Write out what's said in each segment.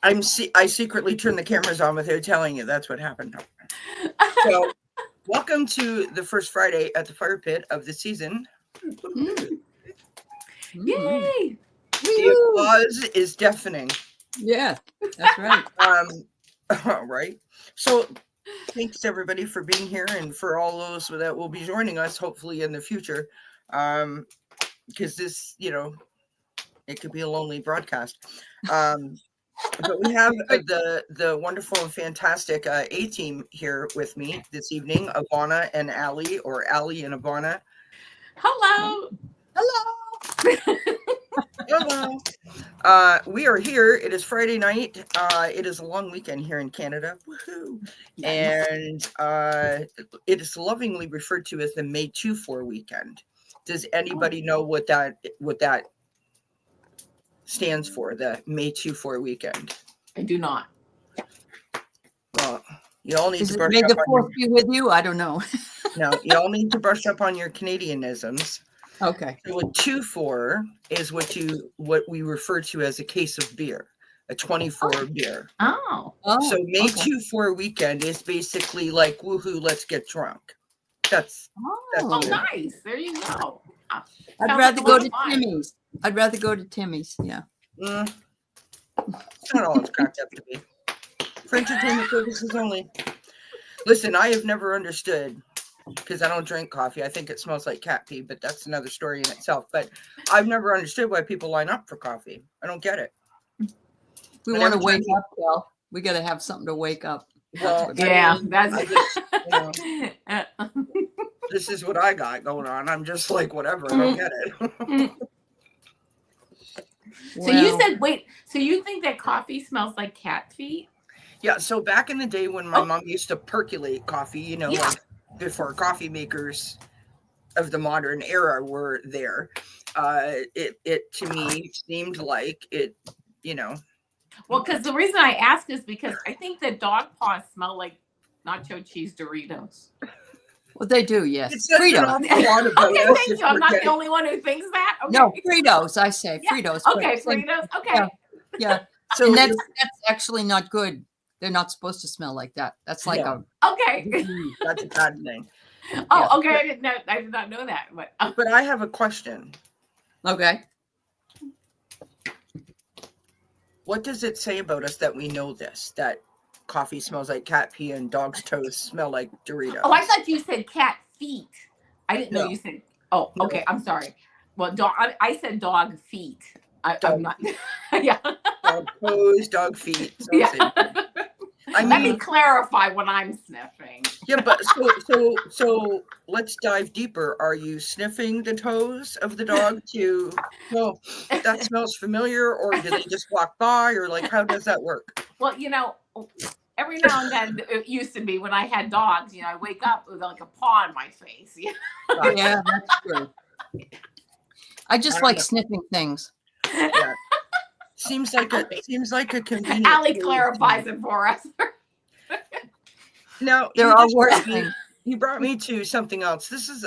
I secretly turned the cameras on without telling you. That's what happened. So, welcome to the first Friday at the fire pit of the season. Yay! The applause is deafening. Yeah, that's right. Right. So, thanks everybody for being here, and for all those that will be joining us, hopefully in the future, because this, it could be a lonely broadcast. But we have the wonderful and fantastic A team here with me this evening, Avana and Aley, or Aley and Avana. Hello. Hello. We are here. It is Friday night. It is a long weekend here in Canada. Woohoo! Nice. And it is lovingly referred to as the May 2-4 weekend. Does anybody know what that stands for? The May 2-4 weekend. I do not. Well, you all need to brush May up the fourth be with you. I don't know. No, you all need to brush up on your Canadianisms. Okay. So a 2-4 is what we refer to as a case of beer, a 24 beer. Oh. So May 2-4 weekend is basically like, woohoo, let's get drunk. That's nice. There you go. I'd rather go to Timmy's. I'd rather go to Timmy's. Yeah. It's not all it's cracked up to be. For entertainment purposes only. Listen, I have never understood, because I don't drink coffee. I think it smells like cat pee, but that's another story in itself. But I've never understood why people line up for coffee. I don't get it. We want to wake up, Bill. We got to have something to wake up. Well, this is what I got going on. I'm just like, whatever. I don't get it. So you said, so you think that coffee smells like cat feet? Yeah. So back in the day when my mom used to percolate coffee, like before coffee makers of the modern era were there, it to me seemed like it, Well, because the reason I ask is because I think that dog paws smell like nacho cheese Doritos. Well, they do, yes. Fritos. Okay, thank you. I'm not the only one who thinks that. Okay. No, Fritos, I say. Fritos. Okay, Fritos. Okay. Yeah. So that's actually not good. They're not supposed to smell like that. That's like Okay. That's a bad thing. Oh, okay. I did not know that. But I have a question. Okay. What does it say about us that we know this? That coffee smells like cat pee and dog's toes smell like Doritos. Oh, I thought you said cat feet. I didn't know you said. Oh, okay. I'm sorry. Well, I said dog feet. I'm not. Yeah. Dog toes, dog feet. Yeah. Let me clarify what I'm sniffing. Yeah, but so let's dive deeper. Are you sniffing the toes of the dog that smells familiar, or do they just walk by, or like how does that work? Well, every now and then it used to be when I had dogs, I wake up with like a paw on my face. Yeah, that's true. I just like sniffing things. Yeah. Seems like a convenient. Aley clarifies it for us. Now they're all worse things. You brought me to something else. This is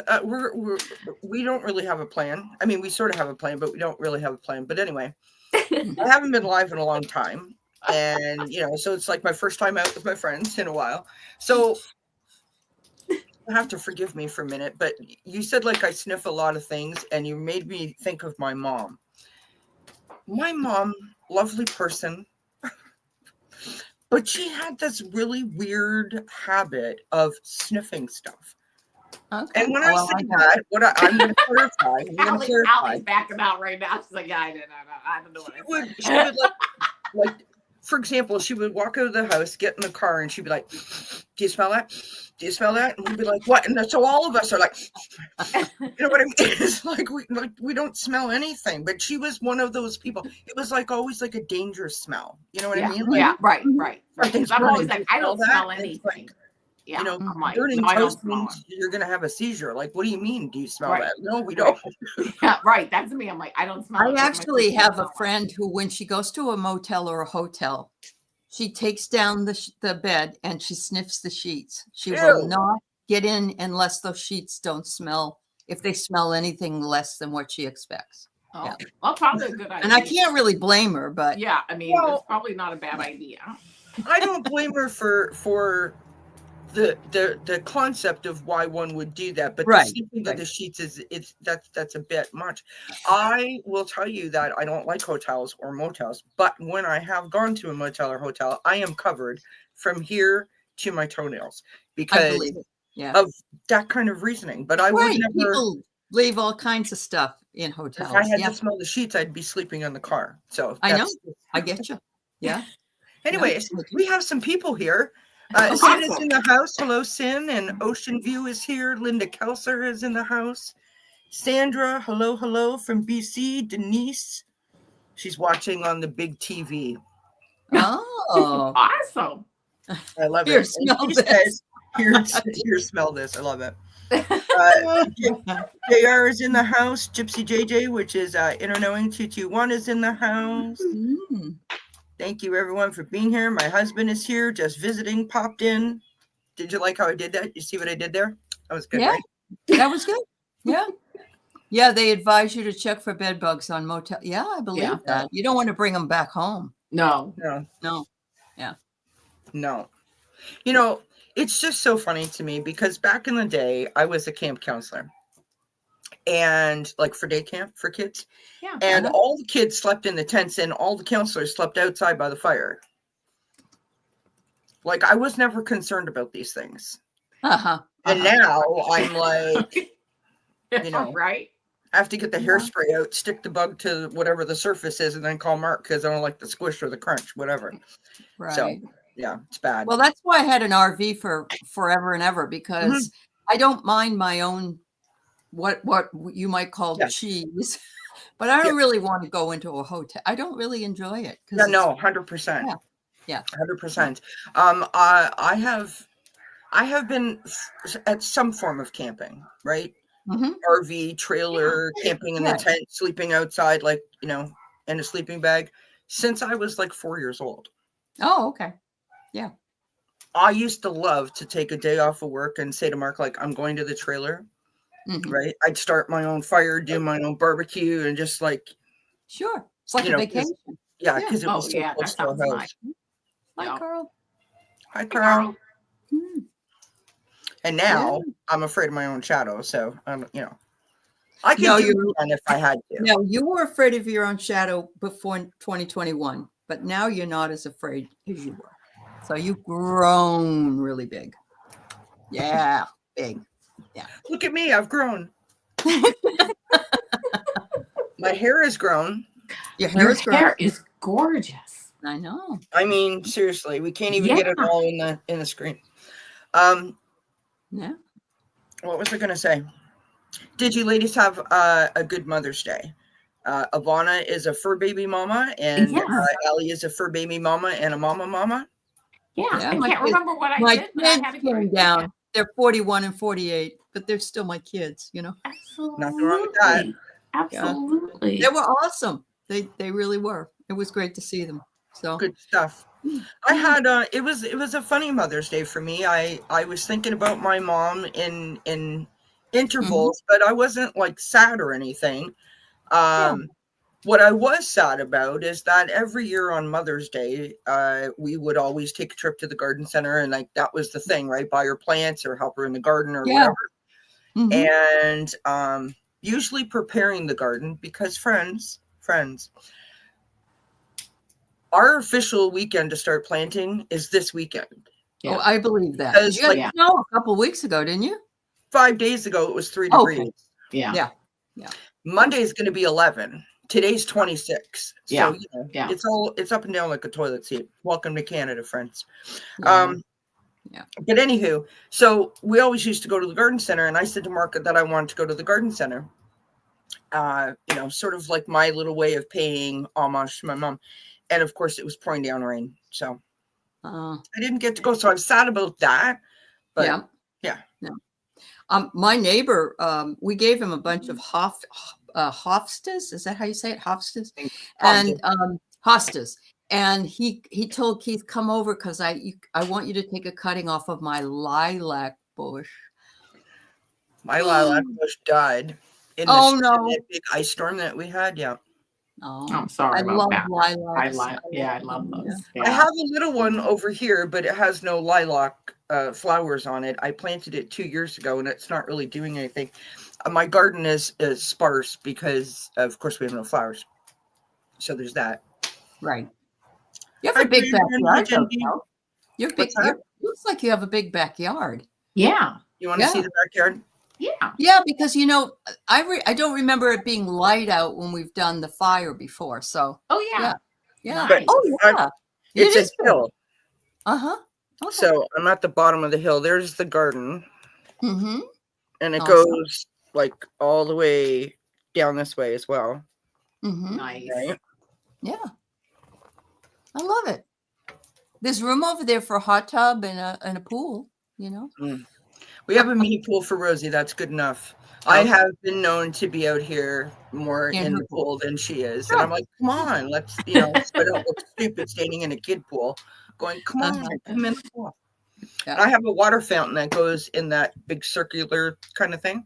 we don't really have a plan. I mean, we sort of have a plan, but we don't really have a plan. But anyway, I haven't been live in a long time, and so it's like my first time out with my friends in a while. So you have to forgive me for a minute, but you said like I sniff a lot of things, and you made me think of my mom. My mom, lovely person, but she had this really weird habit of sniffing stuff. Okay. And when I say that, I'm going to clarify. Aley's backing out right now. She's like, yeah, I don't know what she would like, for example, she would walk out of the house, get in the car, and she'd be like, do you smell that? Do you smell that? And we'd be like, what? And so all of us are like, you know what I mean? It's like we don't smell anything. But she was one of those people. It was like always like a dangerous smell. You know what I mean? Like, yeah, right. I'm always like, I don't smell anything. Like, burning toast means you're going to have a seizure. Like, what do you mean? Do you smell that? No, we don't. Yeah, right. That's me. I'm like, I don't smell it. I actually have a friend who, when she goes to a motel or a hotel, she takes down the bed and she sniffs the sheets. She will not get in unless those sheets don't smell, if they smell anything less than what she expects. Oh, Yeah. well, probably a good idea. And I can't really blame her, but Yeah, I mean, Well- it's probably not a bad idea. I don't blame her for the concept of why one would do that, but Right, the sleeping right. of the sheets that's a bit much. I will tell you that I don't like hotels or motels, but when I have gone to a motel or hotel, I am covered from here to my toenails I because believe it. Yeah. of that kind of reasoning. But I would Right. never. People leave all kinds of stuff in If hotels. I had Yeah. to smell the sheets, I'd be sleeping in the car. So I know. that's I get you. Yeah. Anyways, No. we have some people here. Okay. Sin is in the house. Hello, Sin. And Ocean View is here. Linda Kelser is in the house. Sandra, hello from BC. Denise, she's watching on the big TV. Oh. Awesome. I love Here, it. And smell she this. says, here, smell this. I love it. JR is in the house. Gypsy JJ, which is Inner Knowing 221, is in the house. Mm. Thank you, everyone, for being here. My husband is here, just visiting, popped in. Did you like how I did that? You see what I did there? That was good, Yeah. right? That was good. Yeah. Yeah, they advise you to check for bed bugs on motel. Yeah, I believe Yeah. that. You don't want to bring them back home. No. No. No. You know, it's just so funny to me because back in the day, I was a camp counselor. And like for day camp for kids. Yeah. And Uh-huh. all the kids slept in the tents and all the counselors slept outside by the fire. Like I was never concerned about these things. Uh-huh. And now I'm like, you know, right? I have to get the Yeah. hairspray out, stick the bug to whatever the surface is, and then call Mark because I don't like the squish or the crunch, whatever. Right. So yeah, it's bad. Well, that's why I had an RV for forever and ever because I don't mind my own what you might call Yeah. cheese, but I don't really want to go into a hotel. I don't really enjoy it. No, 100%. Yeah. 100%. I have been at some form of camping, right? Mhm. RV, trailer, camping in the Right. tent, sleeping outside, like, you know, in a sleeping bag since I was like 4 years old. Oh, okay. I used to love to take a day off of work and say to Mark, like, I'm going to the trailer, Mhm. right? I'd start my own fire, do my own barbecue, and just like, Sure. It's like You a know, vacation. yeah, Yeah. because it Oh, was so yeah, close that to our sounds house. nice. Hi, Yeah. Carl. Hi, Carl. Mm. And now I'm afraid of my own shadow. So, you know, I could No, do you- it again if I had to. No, you were afraid of your own shadow before 2021, but now you're not as afraid as you were. So you've grown really big. Yeah, big. Look at me. I've grown. My hair has grown. Your hair Your is grown. hair is gorgeous. I know. I mean, seriously, we can't even get it Yeah. all in the screen. Yeah. What was I going to say? Did you ladies have a good Mother's Day? Avana is a fur baby mama, and Yes. Aley is a fur baby mama and a mama. Yeah. Yeah, I my can't kids- remember what I My did, but I kids had a came great down. weekend. They're 41 and 48, but they're still my kids, you know. Absolutely. Nothing wrong with that. Absolutely. They were awesome. They really were. It was great to see them. So Good stuff. I had it was a funny Mother's Day for me. I was thinking about my mom in intervals, but I wasn't like sad or anything. What I was sad about is that every year on Mother's Day, we would always take a trip to the garden center, and like that was the thing, right? Buy her plants or help her in the garden or whatever. Mhm. And usually preparing the garden because friends, our official weekend to start planting is this weekend. Oh, I believe that. Because, You got like- snow a couple weeks ago, didn't you? 5 days ago, it was 3 Okay. degrees. Yeah. Monday's going to be 11. Today's 26. Yeah. So, you know, Yeah. it's up and down like a toilet seat. Welcome to Canada, friends. Yeah. But anywho, so we always used to go to the garden center, and I said to Mark that I wanted to go to the garden center. You know, sort of like my little way of paying homage to my mom. And of course, it was pouring down rain. So I didn't get to go. So I'm sad about that. But yeah. My neighbor, we gave him a bunch of hofstas. Is that how you say it? Hofstas. And hostas. And he told Keith, come over because I want you to take a cutting off of my lilac bush. My lilac bush died. in Oh in no. that big ice storm that we had. Yeah. Oh, I'm sorry I about love that. lilacs. I love them, those. I Yeah. have a little one over here, but it has no lilac flowers on it. I planted it 2 years ago, and it's not really doing anything. My garden is sparse because, of course, we have no flowers. So there's that. Right. You have Hi, a big Brandon. Hi, backyard, though, Cindy. Cal. You're big. What's that? Looks like you have a big backyard. Yeah. You want to see Yeah. the backyard? Yeah. Yeah, because I don't remember it being light out when we've done the fire before. So Oh yeah. yeah. But Oh yeah. it's It a is big. hill. Uh-huh. Okay. So I'm at the bottom of the hill. There's the garden, Mm-hmm. and it Awesome. goes like all the way down this way as well. Mm-hmm. Nice. Right? Yeah. I love it. There's room over there for a hot tub and a pool, you know. We have a mini pool for Rosie. That's good enough. I have been known to be out here more in the pool than she is. And I'm like, come on, let's, so I don't look stupid standing in a kid pool going, come on, come in the pool. Yeah. And I have a water fountain that goes in that big circular kind of thing.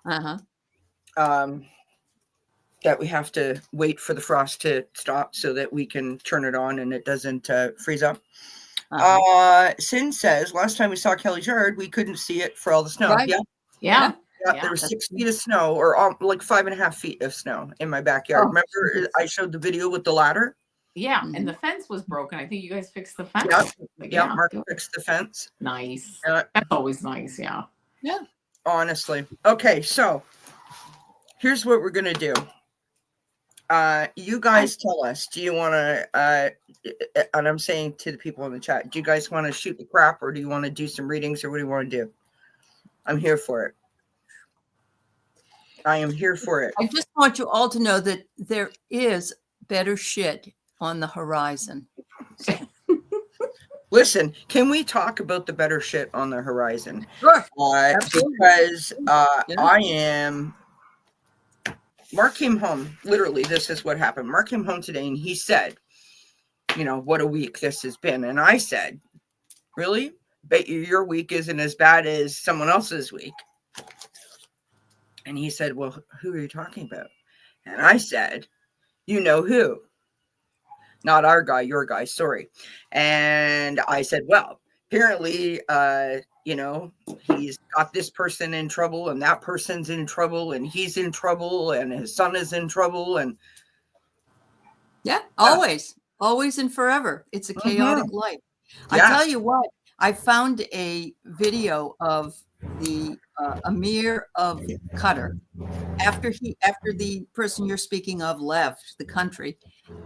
Uh-huh. That we have to wait for the frost to stop so that we can turn it on and it doesn't freeze up. Sin says last time we saw Kelly's yard, we couldn't see it for all the snow. Right. Yeah. There was 6 feet of snow, or like 5.5 feet of snow in my backyard. Remember, I showed the video with the ladder. Yeah, and the fence was broken. I think you guys fixed the fence. Yeah, Mark fixed the fence. Nice. That's always nice. Yeah. Yeah. Honestly. Okay, so here's what we're gonna do. You guys tell us, do you want to, and I'm saying to the people in the chat, do you guys want to shoot the crap, or do you want to do some readings, or what do you want to do? I'm here for it. I am here for it. I just want you all to know that there is better shit on the horizon. Listen, can we talk about the better shit on the horizon? Sure. Because I am... Mark came home. Literally, this is what happened. Mark came home today and he said, what a week this has been. And I said, really? Bet your week isn't as bad as someone else's week. And he said, well, who are you talking about? And I said, you know who? Not our guy, your guy, sorry. And I said, well, apparently, he's got this person in trouble and that person's in trouble and he's in trouble and his son is in trouble. And always and forever. It's a chaotic life. I tell you what, I found a video of the Emir of Qatar after the person you're speaking of left the country,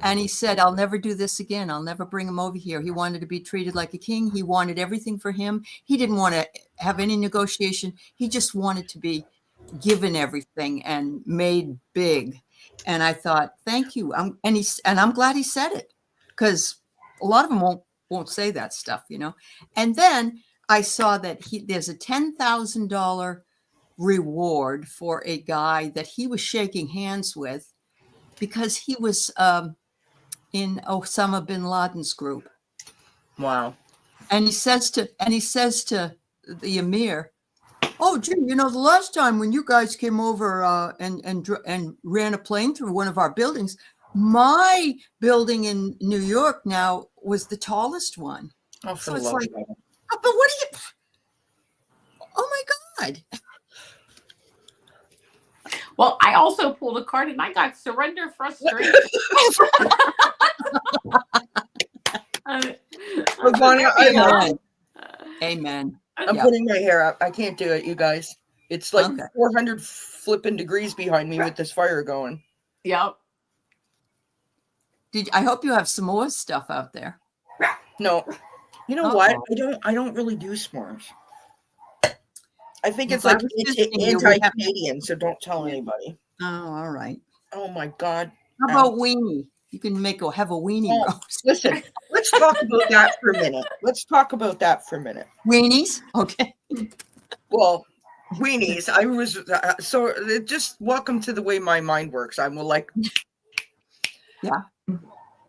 and he said, I'll never do this again. I'll never bring him over here. He wanted to be treated like a king. He wanted everything for him. He didn't want to have any negotiation. He just wanted to be given everything and made big. And I thought, thank you. And I'm glad he said it, because a lot of them won't say that stuff, And then I saw that there's a $10,000 reward for a guy that he was shaking hands with because he was in Osama bin Laden's group. wow. And he says to the Emir, oh, gee, the last time when you guys came over and ran a plane through one of our buildings, my building in New York now was the tallest one. Oh, so it's like, but what are you? Oh my God. Well, I also pulled a card and I got surrender frustration. Amen. I'm putting my hair up. I can't do it, you guys. It's like 400 flipping degrees behind me with this fire going. Yep. I hope you have some more stuff out there. No. You know what? I don't really do s'mores. I think it's like anti-Canadian, so don't tell anybody. Oh, all right. Oh my God. How about weenie? You can have a weenie roast. Listen, let's talk about that for a minute. Weenies? Okay. Well, weenies. I was just welcome to the way my mind works. I'm like, yeah.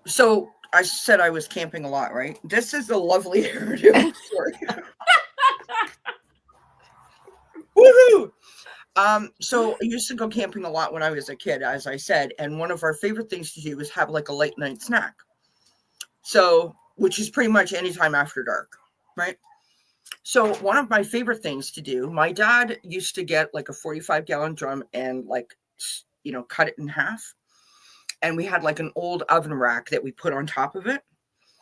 So I said I was camping a lot, right? This is a lovely hairdo. Woohoo! So I used to go camping a lot when I was a kid, as I said, and one of our favorite things to do was have like a late night snack. So, which is pretty much anytime after dark, right? So one of my favorite things to do, my dad used to get like a 45-gallon drum and like, cut it in half. And we had like an old oven rack that we put on top of it.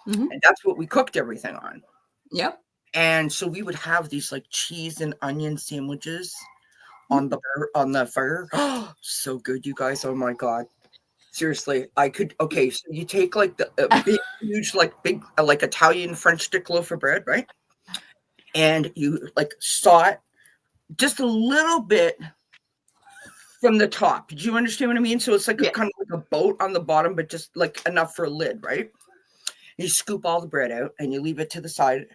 Mm-hmm. And that's what we cooked everything on. Yep. And so we would have these like cheese and onion sandwiches on the fire. Oh, so good, you guys. Oh my God. Seriously, I could. Okay, so you take like the big, huge, like big, like Italian French stick loaf of bread, right? And you like saw it just a little bit from the top. Do you understand what I mean? So it's like kind of like a boat on the bottom, but just like enough for a lid, right? You scoop all the bread out and you leave it to the side,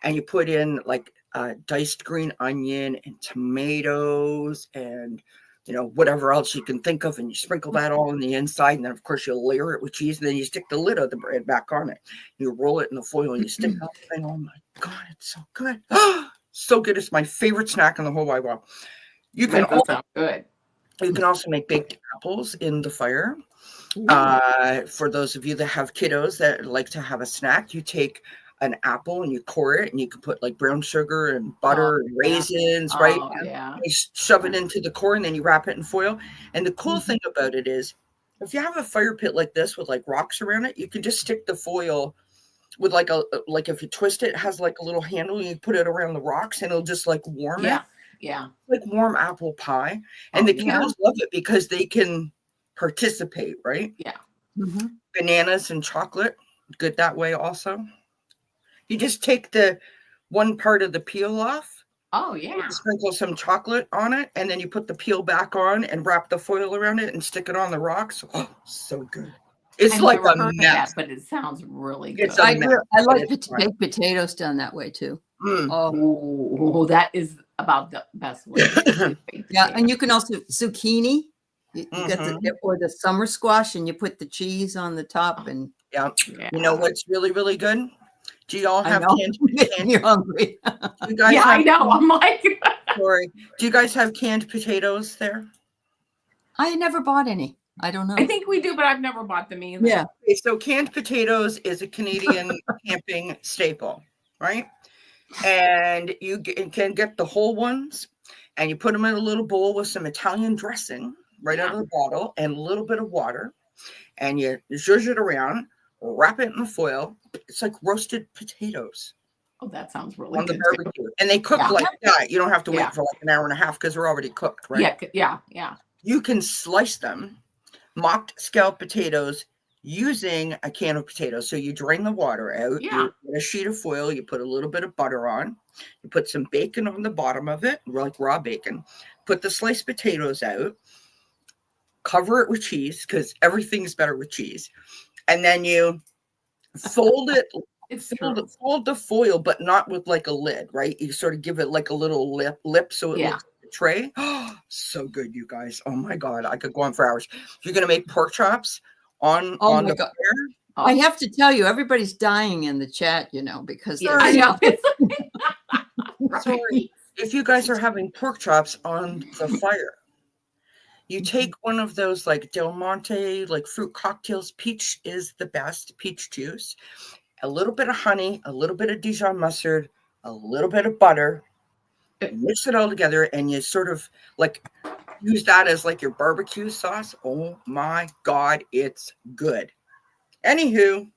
and you put in like diced green onion and tomatoes and whatever else you can think of, and you sprinkle that all on the inside, and then of course you'll layer it with cheese, and then you stick the lid of the bread back on it. You roll it in the foil and you stick it on the thing. Oh my God, it's so good. So good. It's my favorite snack in the whole wide world. You can sound good. You can also make baked apples in the fire. For those of you that have kiddos that like to have a snack, you take an apple and you core it, and you can put like brown sugar and butter and raisins, right? Yeah. You shove it into the core, and then you wrap it in foil. And the cool thing about it is, if you have a fire pit like this with like rocks around it, you can just stick the foil with like if you twist it, it has like a little handle, and you put it around the rocks, and it'll just like warm it. Yeah. Like warm apple pie. And the kiddos love it because they can participate, right? Yeah. Mm-hmm. Bananas and chocolate, good that way also. You just take the one part of the peel off. Oh, yeah. Sprinkle some chocolate on it, and then you put the peel back on and wrap the foil around it and stick it on the rocks. Oh, so good. It's like a mess. But it sounds really good. It's a mess, I like but baked potatoes done that way too. Oh, that is about the best way. Yeah, and you can also zucchini. You get the summer squash, and you put the cheese on the top, and yeah. You know what's really, really good? Do you all have canned? You're hungry. You guys I know. I'm like, sorry. Do you guys have canned potatoes there? I never bought any. I don't know. I think we do, but I've never bought them either. Yeah. Okay, so canned potatoes is a Canadian camping staple, right? And you can get the whole ones, and you put them in a little bowl with some Italian dressing right out of the bottle and a little bit of water, and you zhuzh it around, wrap it in the foil. It's like roasted potatoes. Oh, that sounds really on good. The barbecue. And they cook like that. You don't have to wait for like an hour and a half because they're already cooked, right? Yeah. You can slice them, mocked scalloped potatoes, using a can of potatoes. So you drain the water out. Yeah. You put a sheet of foil. You put a little bit of butter on. You put some bacon on the bottom of it, like raw bacon. Put the sliced potatoes out. Cover it with cheese because everything's better with cheese. And then you fold it. Fold the foil, but not with like a lid, right? You sort of give it like a little lip so it looks like a tray. Oh, so good, you guys. Oh my God, I could go on for hours. You're gonna make pork chops on the fire. I have to tell you, everybody's dying in the chat, because I know. Sorry. If you guys are having pork chops on the fire, you take one of those like Del Monte, like fruit cocktails. Peach is the best, peach juice. A little bit of honey, a little bit of Dijon mustard, a little bit of butter, mix it all together, and you sort of like use that as like your barbecue sauce. Oh my God, it's good. Anywho.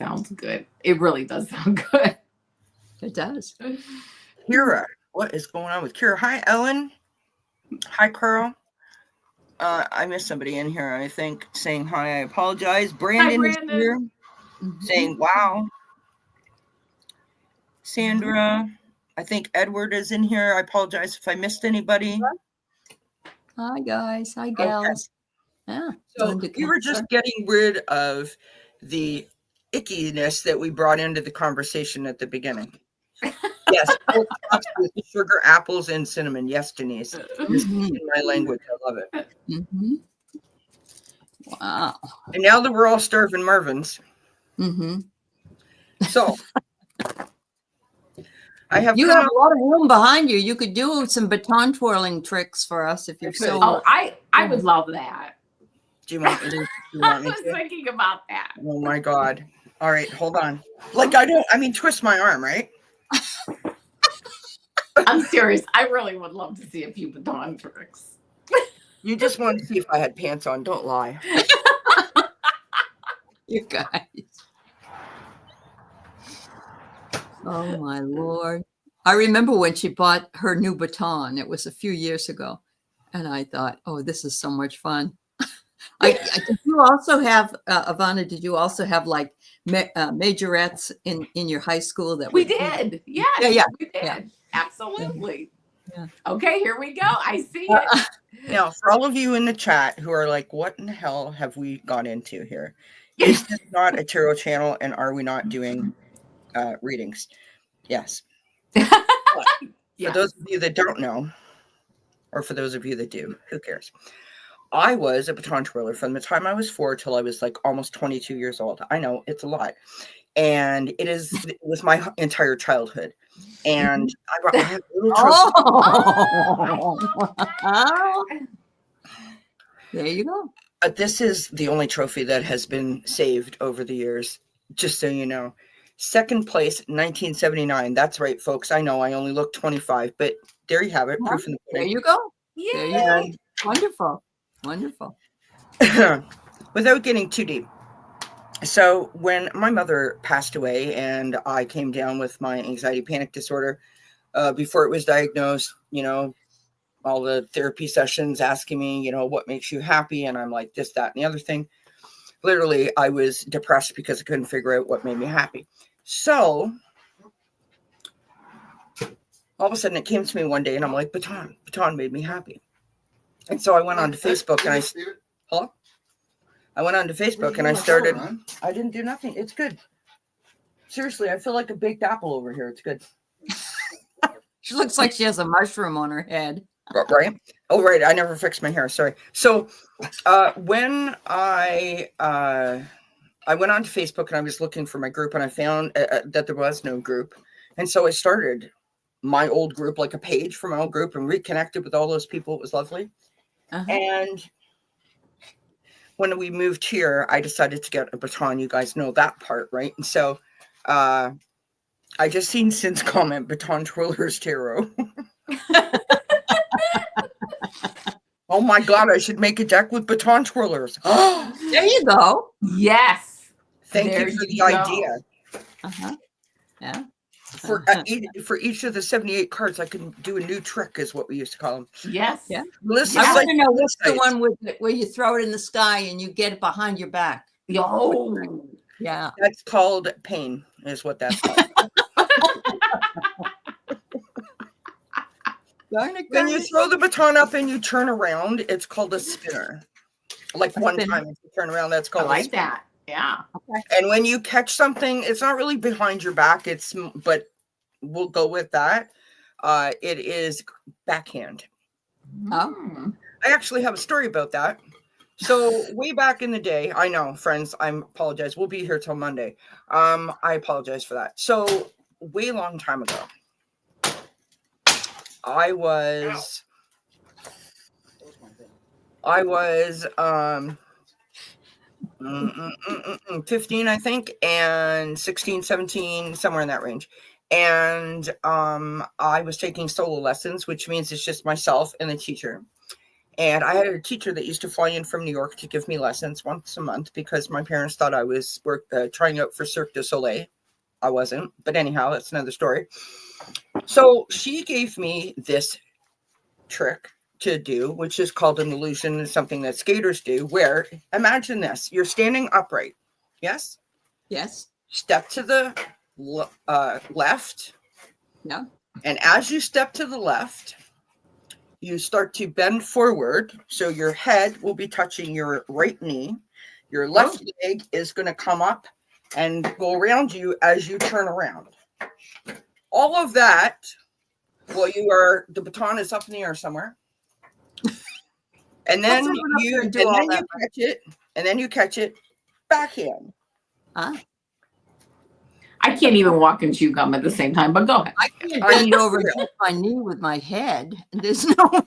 Sounds good. It really does sound good. It does. Kira, what is going on with Kira? Hi, Ellen. Hi, Carl. I missed somebody in here, I think, saying hi. I apologize. Brandon is here. Saying wow. Sandra, I think Edward is in here. I apologize if I missed anybody. Hi guys. Hi gals. Okay. Yeah. So we were just getting rid of the ickiness that we brought into the conversation at the beginning. Yes, with sugar, apples, and cinnamon. Yes, Denise. In my language, I love it. Mm-hmm. Wow. And now that we're all starving Marvin's. Mm-hmm. So I have You come have up. a lot of room behind you. You could do some baton twirling tricks for us if you're so. Oh, I would love that. Do you want me to? Do you I want me was to? thinking about that. Oh my God. All right, hold on. Like twist my arm, right? I'm serious. I really would love to see a few baton tricks. You just wanted to see if I had pants on. Don't lie. You guys. Oh my Lord. I remember when she bought her new baton. It was a few years ago. And I thought, oh, this is so much fun. Did you also have, Avana, did you also have like majorettes in your high school that We would did. Yes, yeah. we did. Yeah. Absolutely. Yeah. Okay, here we go. I see it. Now, for all of you in the chat who are like, what in the hell have we gone into here? Is this not a tarot channel, and are we not doing readings? Yes. For those of you that don't know, or for those of you that do, who cares? I was a baton twirler from the time I was 4 till I was like almost 22 years old. I know it's a lot. And it was my entire childhood. And I have little trophies. Oh. There you go. This is the only trophy that has been saved over the years, just so you know. Second place, 1979. That's right, folks. I know I only look 25, but there you have it. Proof in the There pudding. you go. Yeah. There you go. Wonderful. Wonderful. Without getting too deep. So when my mother passed away and I came down with my anxiety panic disorder, before it was diagnosed, all the therapy sessions asking me, what makes you happy? And I'm like, this, that, and the other thing. Literally, I was depressed because I couldn't figure out what made me happy. So all of a sudden it came to me one day and I'm like, baton made me happy. And so I went onto Facebook and I went onto Facebook and I started. I didn't do nothing. It's good. Seriously, I feel like a baked apple over here. It's good. She looks like she has a mushroom on her head. Right? Oh, right. I never fixed my hair. Sorry. So when I went onto Facebook and I was looking for my group and I found that there was no group. And so I started my old group, like a page for my old group, and reconnected with all those people. It was lovely. And when we moved here, I decided to get a baton. You guys know that part, right? And so I just seen Sin's comment, baton twirlers tarot. Oh my God, I should make a deck with baton twirlers. There you go. Yes. Thank you for the idea. Yeah. For each of the 78 cards, I can do a new trick, is what we used to call them. Yes. Yeah. Melissa, I want to know what's the one where you throw it in the sky and you get it behind your back. Yo. Yeah. That's called pain, is what that's called. When you throw the baton up and you turn around, it's called a spinner. Like one time if you turn around, that's called I like that. Yeah. Okay. And when you catch something, it's not really behind your back, but we'll go with that. It is backhand. Oh. I actually have a story about that. So way back in the day, I know, friends, I apologize. We'll be here till Monday. I apologize for that. So way long time ago, I was 15, I think, and 16, 17, somewhere in that range. And I was taking solo lessons, which means it's just myself and the teacher. And I had a teacher that used to fly in from New York to give me lessons once a month because my parents thought I was trying out for Cirque du Soleil. I wasn't, but anyhow, that's another story. So she gave me this trick to do, which is called an illusion, something that skaters do, where, imagine this, you're standing upright. Yes? Yes. Step to the left. Yeah. And as you step to the left, you start to bend forward. So your head will be touching your right knee. Your left leg is going to come up and go around you as you turn around. All of that, well, the baton is up in the air somewhere. And then you catch it, backhand. Huh? I can't even walk and chew gum at the same time, but go ahead. I can't bend over and hit my knee with my head. There's no way.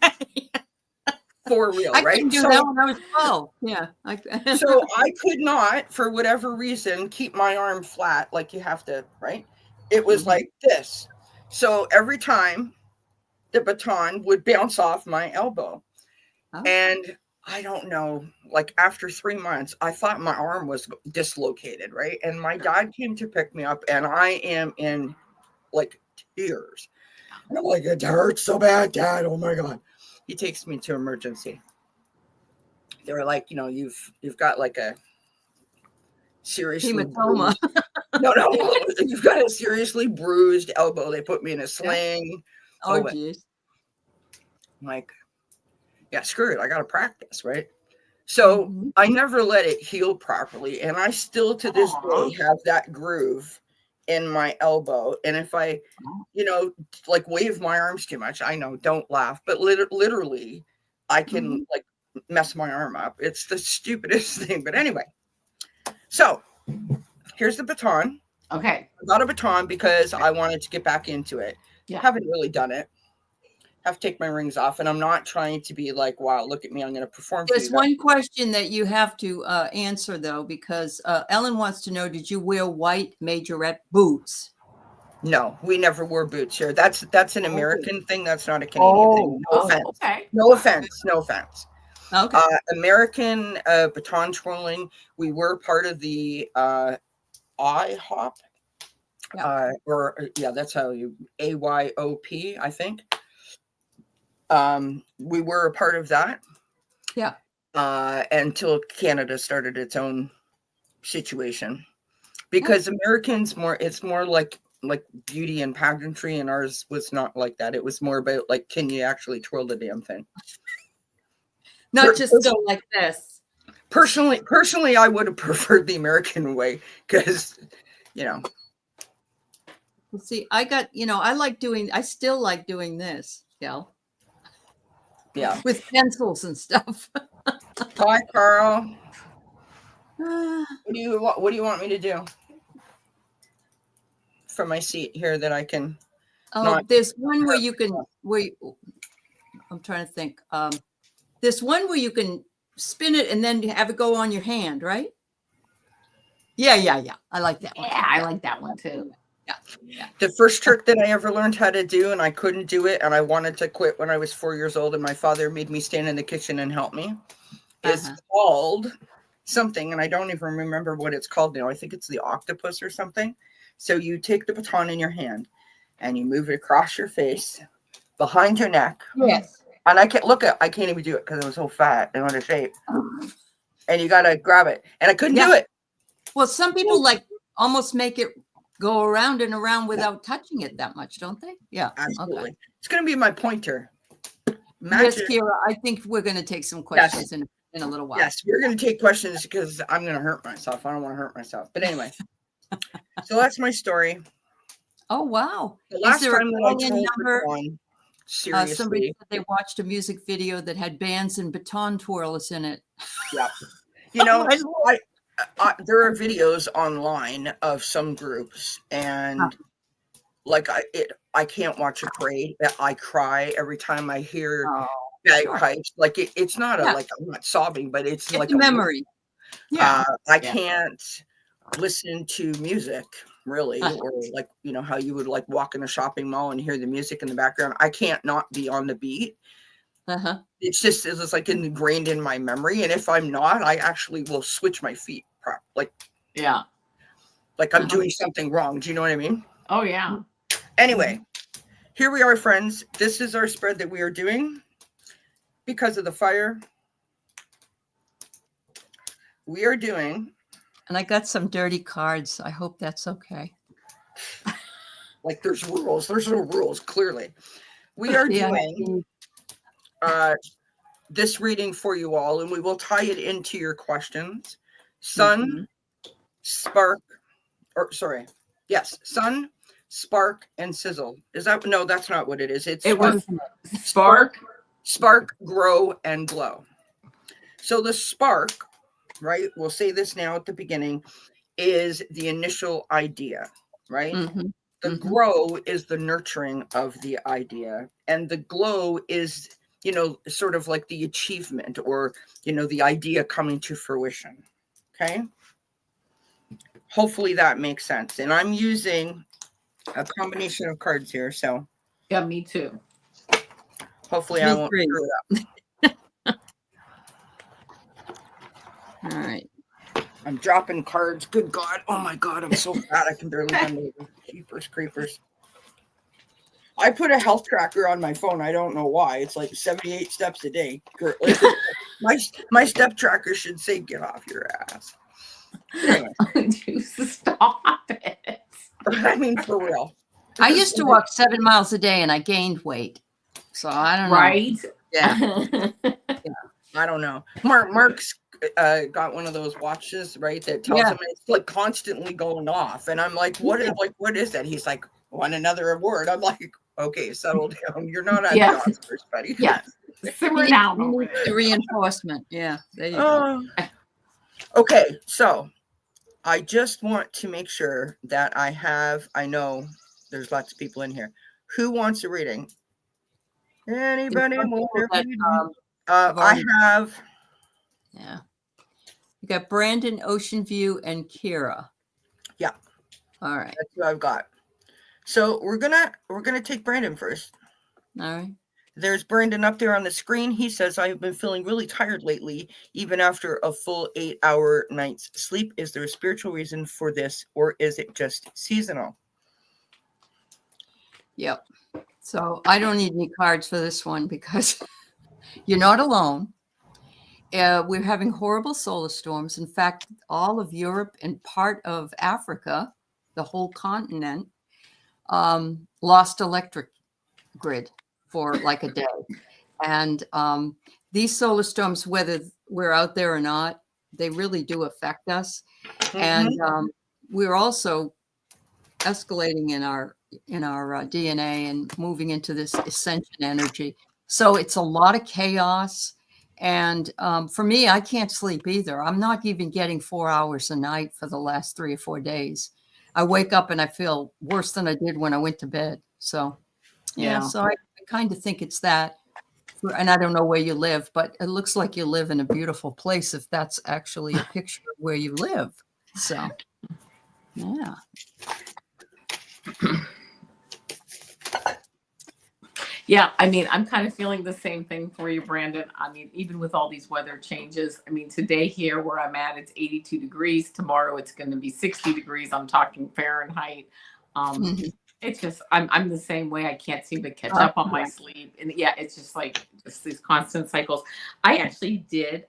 For real, I right? couldn't do So, that when I was 12. Yeah. so I could not, for whatever reason, keep my arm flat like you have to, right? It was like this. So every time the baton would bounce off my elbow. Oh. And I don't know, like after 3 months, I thought my arm was dislocated, right? And my dad came to pick me up, and I am in like tears. And I'm like, it hurts so bad, Dad. Oh my God. He takes me to emergency. They were like, you've got like a seriously Hematoma. no, you've got a seriously bruised elbow. They put me in a sling. Oh, geez. I'm like, yeah, screw it. I got to practice, right? So I never let it heal properly. And I still to this day have that groove in my elbow. And if I, like wave my arms too much, I know, don't laugh, but literally I can like mess my arm up. It's the stupidest thing. But anyway, so here's the baton. Okay. I got a baton because I wanted to get back into it. Yeah. Haven't really done it. Have to take my rings off, and I'm not trying to be like, wow, look at me, I'm going to perform. There's one question that you have to answer though, because Ellen wants to know, did you wear white majorette boots? No, we never wore boots here. That's an American thing. That's not a Canadian thing. No offense. Okay. No offense. No offense. Okay. American baton twirling. We were part of the IHOP. That's how you AYOP, I think. We were a part of that. Yeah. Until Canada started its own situation, because Americans it's more like beauty and pageantry, and ours was not like that. It was more about like, can you actually twirl the damn thing? Not just go like this. Personally, I would have preferred the American way, because Well, see, I still like doing this, Kel. Yeah. With pencils and stuff. Hi, Carl. What do you want me to do from my seat here that I can? There's one where you can. I'm trying to think. There's one where you can spin it and then have it go on your hand, right? Yeah. I like that one. Yeah, I like that one too. Yeah. The first trick that I ever learned how to do, and I couldn't do it, and I wanted to quit when I was 4 years old, and my father made me stand in the kitchen and help me, is called something, and I don't even remember what it's called now. I think it's the octopus or something. So you take the baton in your hand, and you move it across your face, behind your neck. Yes. And I can't even do it because I was so fat and out of shape. And you got to grab it. And I couldn't do it. Well, some people like almost make it go around and around without touching it that much, don't they? Yeah. Absolutely. Okay. It's going to be my pointer. Yes, Kira, I think we're going to take some questions in a little while. Yes, we're going to take questions because I'm going to hurt myself. I don't want to hurt myself. But anyway, so that's my story. Oh, wow. The last time that I told number, seriously. Somebody said they watched a music video that had bands and baton twirlers in it. Yeah. There are videos online of some groups, and I can't watch a parade. I cry every time I hear bagpipes. Like it's not I'm not sobbing, but it's like a memory. Yeah. I can't listen to music really, or like how you would like walk in a shopping mall and hear the music in the background. I can't not be on the beat. It's like ingrained in my memory, and if I'm not, I actually will switch my feet. Like I'm doing something wrong. Do you know what I mean? Oh yeah. Anyway, here we are, friends. This is our spread that we are doing because of the fire. We are doing. And I got some dirty cards. I hope that's okay. Like there's rules. There's no rules, clearly. We are doing this reading for you all, and we will tie it into your questions. Sun, spark, sun, spark, and sizzle. No, that's not what it is. It was spark, grow, and glow. So the spark, right? We'll say this now at the beginning, is the initial idea. right? Mhm. The Mhm. grow is the nurturing of the idea, and the glow is, sort of like the achievement, or, the idea coming to fruition. Okay. Hopefully that makes sense. And I'm using a combination of cards here, so Yeah, me too. hopefully I Me won't three. screw it up. All right. I'm dropping cards. Good God. Oh my God. I'm so fat. I can barely bend over. Jeepers creepers. I put a health tracker on my phone. I don't know why. It's like 78 steps a day. Like, my step tracker should say, get off your ass. Anyway. Stop it. I mean, for real. I used to walk 7 miles a day and I gained weight. So I don't know. Right? Yeah. I don't know. Mark's got one of those watches, right? That tells him it's like constantly going off. And I'm like, what is that? He's like, want another award? I'm like, okay, settle down. You're not at the Oscars, buddy. Yes. Simmer down. The reinforcement. Yeah. There you go. Okay, so I just want to make sure that I know there's lots of people in here. Who wants a reading? Anybody want a reading? I have. Yeah. You got Brandon, Ocean View, and Kira. Yeah. All right. That's who I've got. So we're gonna take Brandon first. All right. There's Brandon up there on the screen. He says, I've been feeling really tired lately, even after a full 8-hour night's sleep. Is there a spiritual reason for this, or is it just seasonal? Yep. So I don't need any cards for this one because you're not alone. We're having horrible solar storms. In fact, all of Europe and part of Africa, the whole continent, lost electric grid for like a day. And these solar storms, whether we're out there or not, they really do affect us. Mm-hmm. And we're also escalating in our DNA and moving into this ascension energy. So it's a lot of chaos. And for me, I can't sleep either. I'm not even getting 4 hours a night for the last 3 or 4 days. I wake up and I feel worse than I did when I went to bed. So, yeah. So I kind of think it's that. And I don't know where you live, but it looks like you live in a beautiful place if that's actually a picture of where you live. So, yeah. Yeah, I mean, I'm kind of feeling the same thing for you, Brandon. I mean, even with all these weather changes, I mean, today here where I'm at, it's 82 degrees. Tomorrow it's going to be 60 degrees. I'm talking Fahrenheit. It's just, I'm the same way. I can't seem to catch up on my sleep. And yeah, it's just like just these constant cycles. I actually did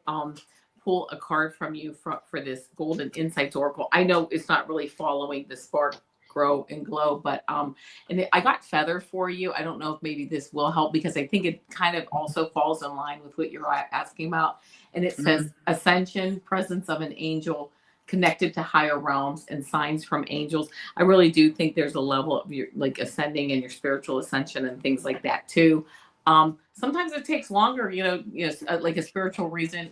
pull a card from you for this Golden Insights Oracle. I know it's not really following the spark, grow, and glow, but and I got feather for you. I don't know if maybe this will help because I think it kind of also falls in line with what you're asking about. And it says ascension, presence of an angel, connected to higher realms, and signs from angels. I really do think there's a level of your like ascending and your spiritual ascension and things like that too. Sometimes it takes longer, like a spiritual reason,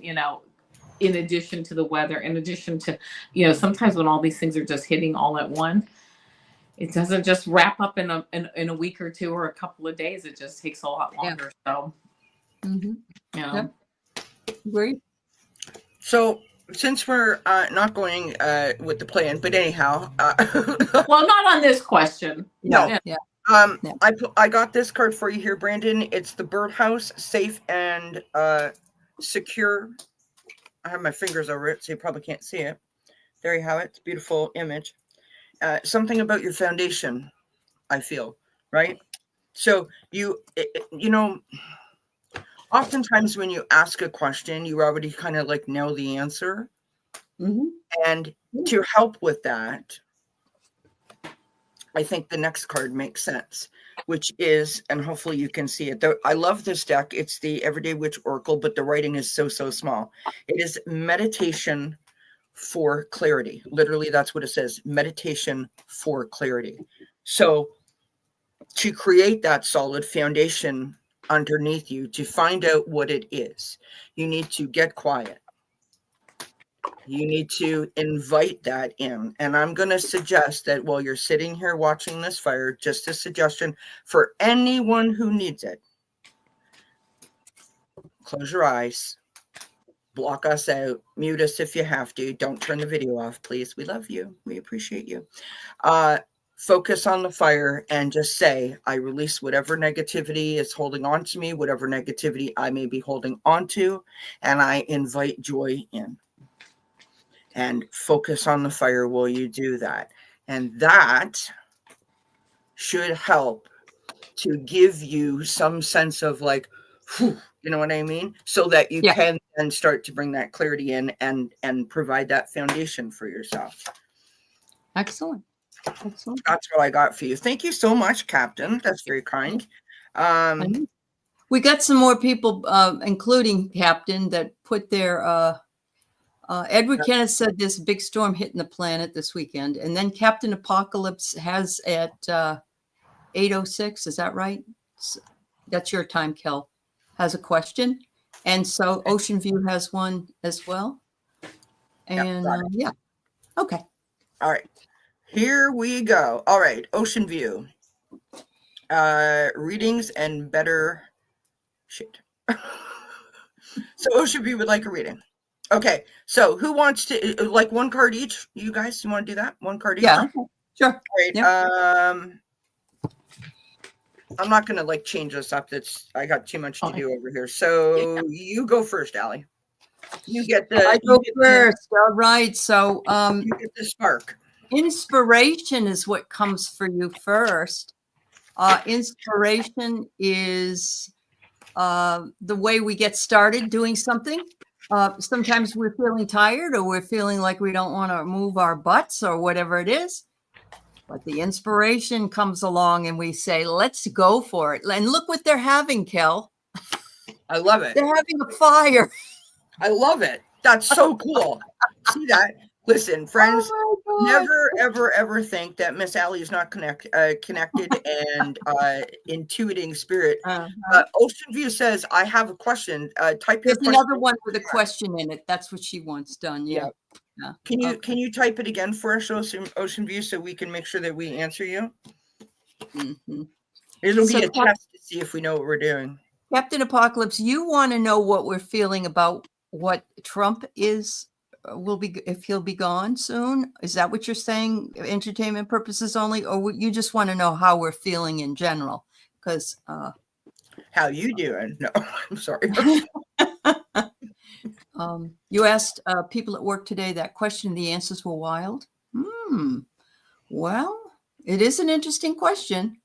in addition to the weather, in addition to, sometimes when all these things are just hitting all at once, it doesn't just wrap up in a week or two or a couple of days. It just takes a lot longer. So, Great. So since we're not going with the plan, but anyhow, well, not on this question. No. Yeah. I got this card for you here, Brandon. It's the birdhouse, safe and secure. I have my fingers over it, so you probably can't see it. There you have it. It's a beautiful image. Something about your foundation, I feel, right? So oftentimes when you ask a question, you already kind of like know the answer. And to help with that, I think the next card makes sense, which is, and hopefully you can see it. I love this deck. It's the Everyday Witch Oracle, but the writing is so small. It is meditation for clarity. Literally, that's what it says. Meditation for clarity. So to create that solid foundation underneath you, to find out what it is, you need to get quiet. You need to invite that in. And I'm going to suggest that while you're sitting here watching this fire, just a suggestion for anyone who needs it, close your eyes, block us out, mute us if you have to. Don't turn the video off, please. We love you. We appreciate you. Focus on the fire and just say, I release whatever negativity is holding on to me, whatever negativity I may be holding on to, and I invite joy in. And focus on the fire while you do that. And that should help to give you some sense of like, whew, you know what I mean? So that you can then start to bring that clarity in and provide that foundation for yourself. Excellent. Excellent. That's what I got for you. Thank you so much, Captain. That's very kind. We got some more people, including Captain, that put their Edward Kenneth said this big storm hitting the planet this weekend. And then Captain Apocalypse has at 8:06, is that right? That's your time, Kel, has a question. And so Ocean View has one as well. And yeah. Okay. All right. Here we go. All right. Ocean View. Readings and better shit. So Ocean View would like a reading. Okay, so who wants to, like, one card each? You guys, you want to do that? One card each? Yeah, sure. All right. Yeah. I'm not going to, like, change this up. I got too much to do over here. So you go first, Aley. You get the... I go first. All right. So you get the spark. Inspiration is what comes for you first. Inspiration is the way we get started doing something. Sometimes we're feeling tired or we're feeling like we don't want to move our butts or whatever it is. But the inspiration comes along and we say, let's go for it. And look what they're having, Kel. I love it. They're having a fire. I love it. That's so cool. See that? Listen, friends, never, ever, ever think that Miss Aley is not connected and intuiting spirit. Ocean View says, I have a question. Type There's your another one with a question in it. That's what she wants done. Yeah. Can you type it again for us, Ocean View, so we can make sure that we answer you? Mm-hmm. It'll be a test to see if we know what we're doing. Captain Apocalypse, you want to know what we're feeling about what Trump is? If he'll be gone soon? Is that what you're saying? Entertainment purposes only, or you just want to know how we're feeling in general? Because how you doing? No, I'm sorry. You asked people at work today that question. The answers were wild. Well, it is an interesting question.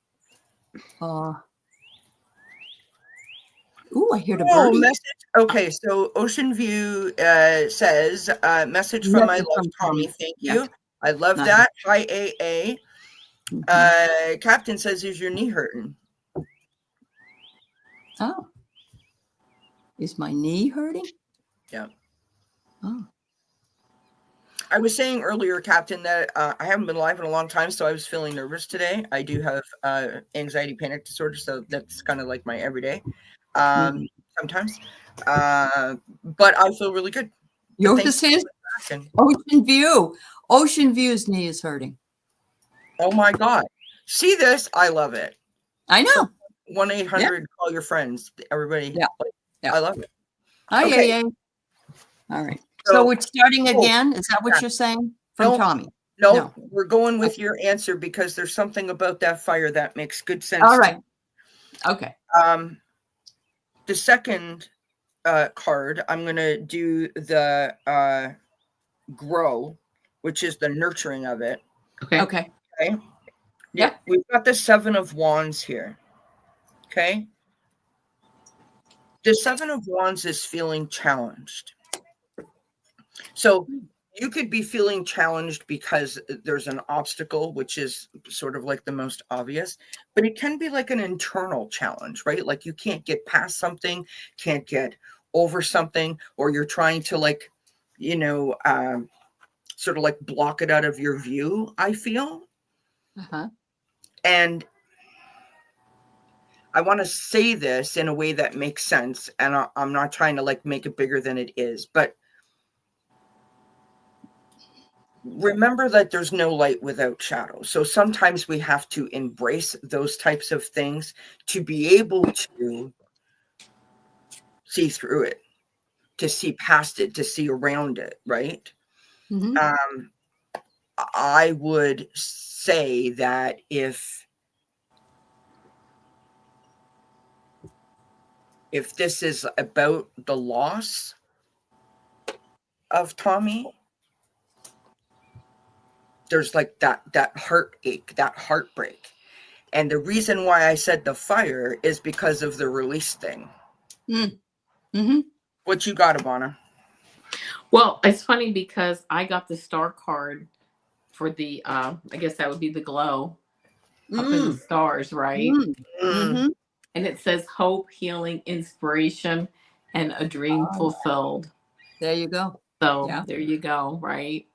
I hear the birdie. Message. Okay, so Ocean View says, message from my love, Tommy. Thank you. I love that. Hi, AA. Captain says, is your knee hurting? Oh. Is my knee hurting? Yeah. Oh. I was saying earlier, Captain, that I haven't been live in a long time, so I was feeling nervous today. I do have anxiety panic disorder, so that's kind of like my everyday. Sometimes, but I feel really good. Yours is Ocean View. Ocean View's knee is hurting. Oh my God! See this? I love it. I know. 1-800 call your friends. Everybody. Yeah. I love it. Okay. All right. So we're starting again. Is that what you're saying from Tommy? No, we're going with your answer because there's something about that fire that makes good sense. All right. Okay. The second card, I'm going to do the grow, which is the nurturing of it. Okay. Yeah. We've got the 7 of Wands here. Okay. The 7 of Wands is feeling challenged. So you could be feeling challenged because there's an obstacle, which is sort of like the most obvious, but it can be like an internal challenge, right? Like you can't get past something, can't get over something, or you're trying to like, sort of like block it out of your view, I feel. And I want to say this in a way that makes sense. And I'm not trying to like make it bigger than it is, but remember that there's no light without shadow. So sometimes we have to embrace those types of things to be able to see through it, to see past it, to see around it, right? Mhm. I would say that if this is about the loss of Tommy, there's like that heartache, that heartbreak. And the reason why I said the fire is because of the release thing. Mm-hmm. What you got, Avana? Well, it's funny because I got the star card for the I guess that would be the glow up in the stars, right? Mm-hmm. And it says hope, healing, inspiration, and a dream fulfilled. There you go. So there you go, right?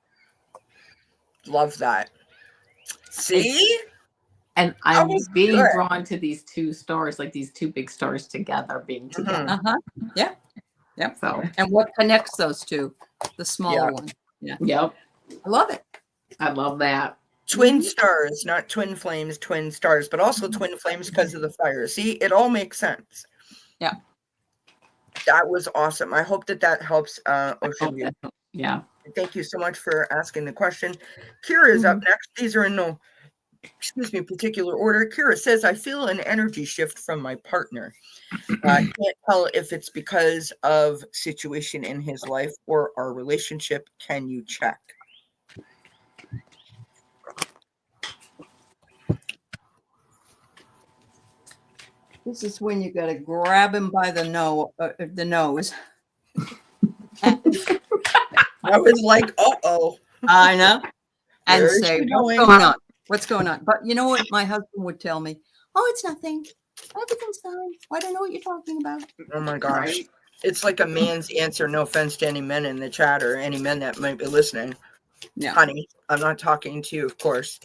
Love that. See? And I'm being drawn to these two stars, like these two big stars together being together. Yeah. Yep. So, and what connects those two? The smaller one. Yeah. Yep. I love it. I love that. Twin stars, not twin flames, twin stars, but also twin flames because of the fire. See, it all makes sense. Yeah. That was awesome. I hope that helps, Ocean View. Yeah. Thank you so much for asking the question. Kira is up next. These are in no, particular order. Kira says, I feel an energy shift from my partner. I can't tell if it's because of situation in his life or our relationship. Can you check? This is when you got to grab him by the nose. I was like, uh-oh. I know. And Where is say, she what's going? going on? What's going on? But you know what? My husband would tell me, oh, it's nothing. Everything's fine. I don't know what you're talking about. Oh my gosh. It's like a man's answer. No offense to any men in the chat or any men that might be listening. Yeah. Honey, I'm not talking to you, of course.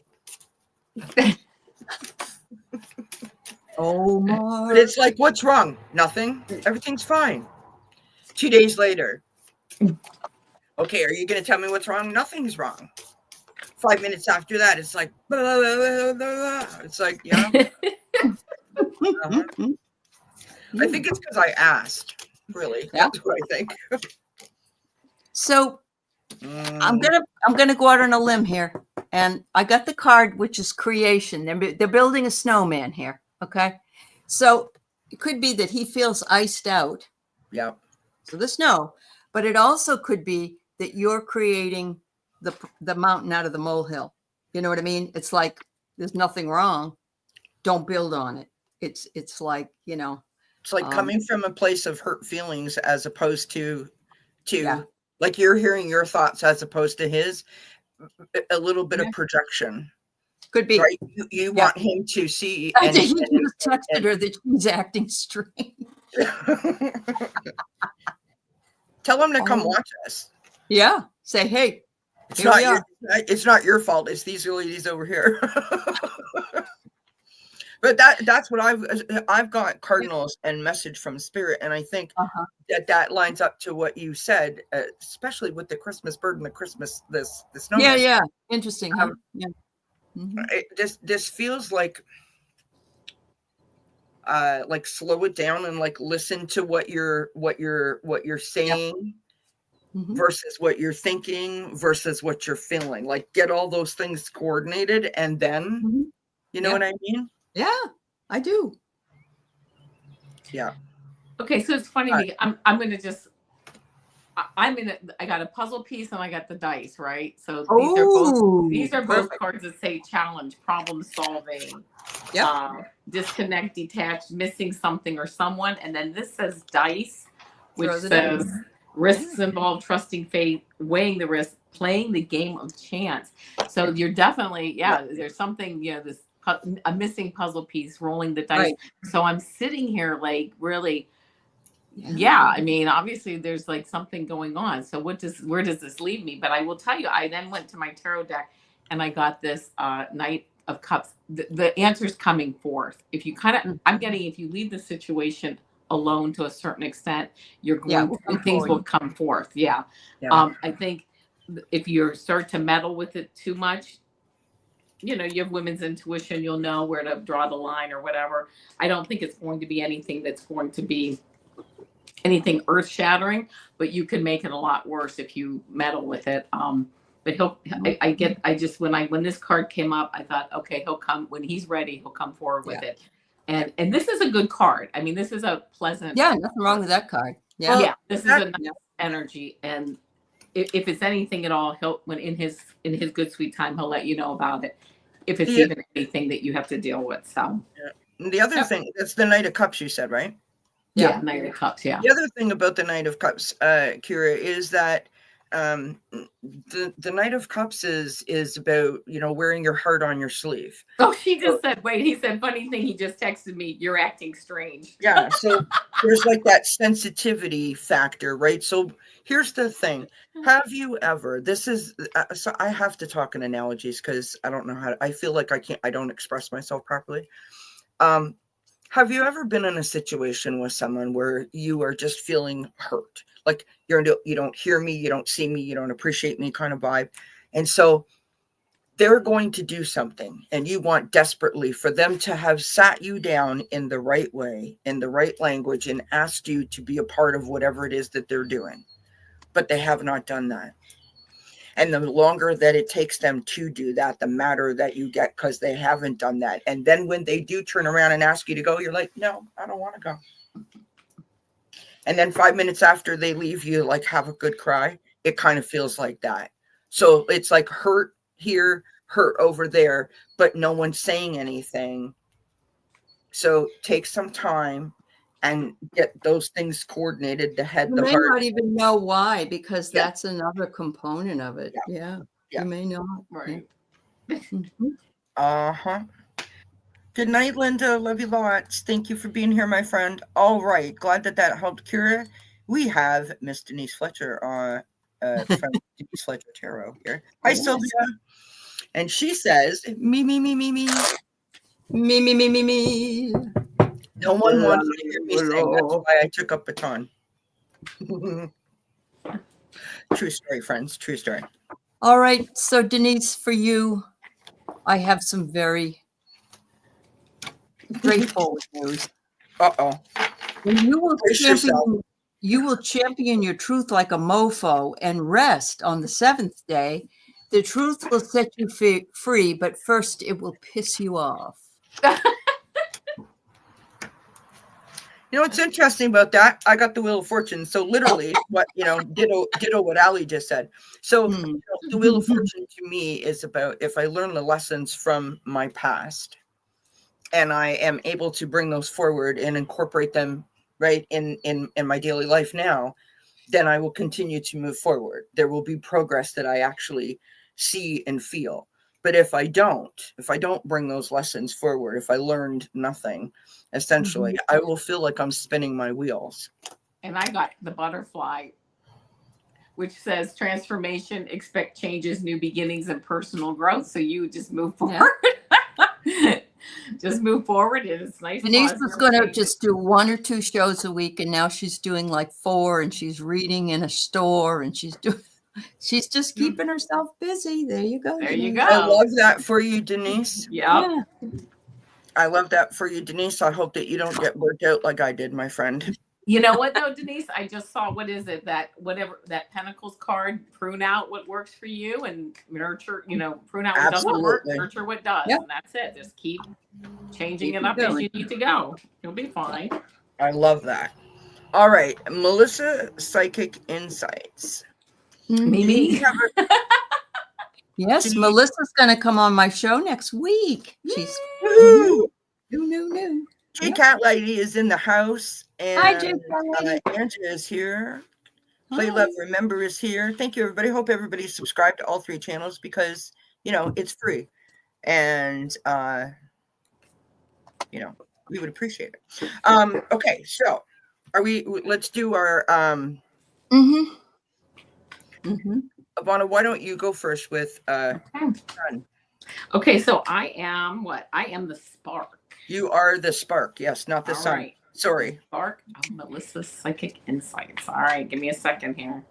Oh my. But it's like, what's wrong? Nothing. Everything's fine. 2 days later. Okay, are you going to tell me what's wrong? Nothing's wrong. 5 minutes after that, it's like, blah, blah, blah, blah, blah. It's like, yeah. I think it's because I asked, really. Yeah. That's what I think. So I'm gonna go out on a limb here, and I got the card, which is creation. They're building a snowman here. Okay, so it could be that he feels iced out. Yeah. So the snow, but it also could be that you're creating the mountain out of the molehill. You know what I mean? It's like there's nothing wrong. Don't build on it. It's like, you know. It's like coming from a place of hurt feelings as opposed to Yeah. like you're hearing your thoughts as opposed to his, a little bit of projection. Could be. Right? You want him to see. I think he just texted her that she's acting strange. Tell him to come watch us. Yeah. Say, hey, it's not your fault. It's these ladies over here. But that's what I've got cardinals and message from spirit, and I think that lines up to what you said, especially with the Christmas bird and the Christmas this snowman. Yeah, interesting. Yeah. This feels like slow it down and like listen to what you're saying versus what you're thinking versus what you're feeling. Like get all those things coordinated, and then you know what I mean. Yeah, I do. Yeah. Okay, so it's funny because I'm gonna just I got a puzzle piece and I got the dice, right? So these are both cards that say challenge, problem solving, disconnect, detach, missing something or someone, and then this says dice, which says risks involved, trusting fate, weighing the risk, playing the game of chance. So you're definitely there's something, this a missing puzzle piece, rolling the dice. Right. So I'm sitting here like really, I mean, obviously there's like something going on. So where does this leave me? But I will tell you, I then went to my tarot deck and I got this Knight of Cups. The answer's coming forth. If you I'm getting, if you leave the situation alone to a certain extent, you're going things will come forth. I think if you start to meddle with it too much, you have women's intuition, you'll know where to draw the line or whatever. I don't think it's going to be anything that's going to be anything earth shattering, but you can make it a lot worse if you meddle with it. But when this card came up, I thought, okay, he'll come when he's ready, he'll come forward with it. And this is a good card. I mean, this is a pleasant. Yeah, nothing wrong with that card. Yeah. Well, yeah, this is a nice energy. And if it's anything at all, he'll when in his good sweet time, he'll let you know about it. If it's even anything that you have to deal with. So the other thing, that's the Knight of Cups, you said, right? Yeah, Knight of Cups, yeah. The other thing about the Knight of Cups, Kira, is that the Knight of Cups is about, wearing your heart on your sleeve. Oh, he said, funny thing, he just texted me, you're acting strange. Yeah, so there's like that sensitivity factor, right? So here's the thing. Have you ever, so I have to talk in analogies because I don't know I feel like I don't express myself properly. Have you ever been in a situation with someone where you are just feeling hurt? Like you don't hear me, you don't see me, you don't appreciate me kind of vibe. And so they're going to do something and you want desperately for them to have sat you down in the right way, in the right language, and asked you to be a part of whatever it is that they're doing. But they have not done that. And the longer that it takes them to do that, the madder that you get because they haven't done that. And then when they do turn around and ask you to go, you're like, no, I don't want to go. And then 5 minutes after they leave, you like have a good cry. It kind of feels like that. So it's like hurt here, hurt over there, but no one's saying anything. So take some time and get those things coordinated, the head, you the may heart. not even know why, because that's another component of it. Yeah. You may not. Right. Uh-huh. Good night, Linda. Love you lots. Thank you for being here, my friend. All right. Glad that helped, Kira. We have Miss Denise Fletcher from Denise Fletcher Tarot here. Hi, Sylvia. And she says, me. Me. No one wants to hear me sing. That's why I took up baton. True story, friends. True story. All right. So, Denise, for you, I have some very straightforward news. Uh-oh. You will champion your truth like a mofo and rest on the seventh day. The truth will set you free, but first it will piss you off. You know what's interesting about that? I got the Wheel of Fortune. So literally what, ditto what Aley just said. So the Wheel of Fortune to me is about if I learn the lessons from my past and I am able to bring those forward and incorporate them right in my daily life now, then I will continue to move forward. There will be progress that I actually see and feel. But if I don't bring those lessons forward, if I learned nothing, essentially, I will feel like I'm spinning my wheels. And I got the butterfly, which says transformation, expect changes, new beginnings, and personal growth. So you just move forward. Yeah. Just move forward. And it's nice. Denise was going to just do 1 or 2 shows a week. And now she's doing like 4, and she's reading in a store, and she's just keeping herself busy. There you go. There you go. I love that for you, Denise. Yeah. I love that for you, Denise. I hope that you don't get worked out like I did, my friend. You know what though, Denise? I just saw, what is it? That Pentacles card, prune out what works for you and nurture, prune out what doesn't work, nurture what does. Yep. And that's it. Just keep changing it up as you need to go. You'll be fine. I love that. All right. Melissa, Psychic Insights. Mimi. Yes, Melissa's going to come on my show next week. She's new. J Cat Lady is in the house, and hi, J Cat Lady. Angela is here. Play Love Remember is here. Thank you, everybody. Hope everybody's subscribed to all 3 channels because it's free, and we would appreciate it. Okay, so let's do our Avana, why don't you go first with Sun? Okay, so I am what? I am the spark. You are the spark, yes, not the sun. Right. Sorry. Spark of Melissa's Psychic Insights. All right, give me a second here.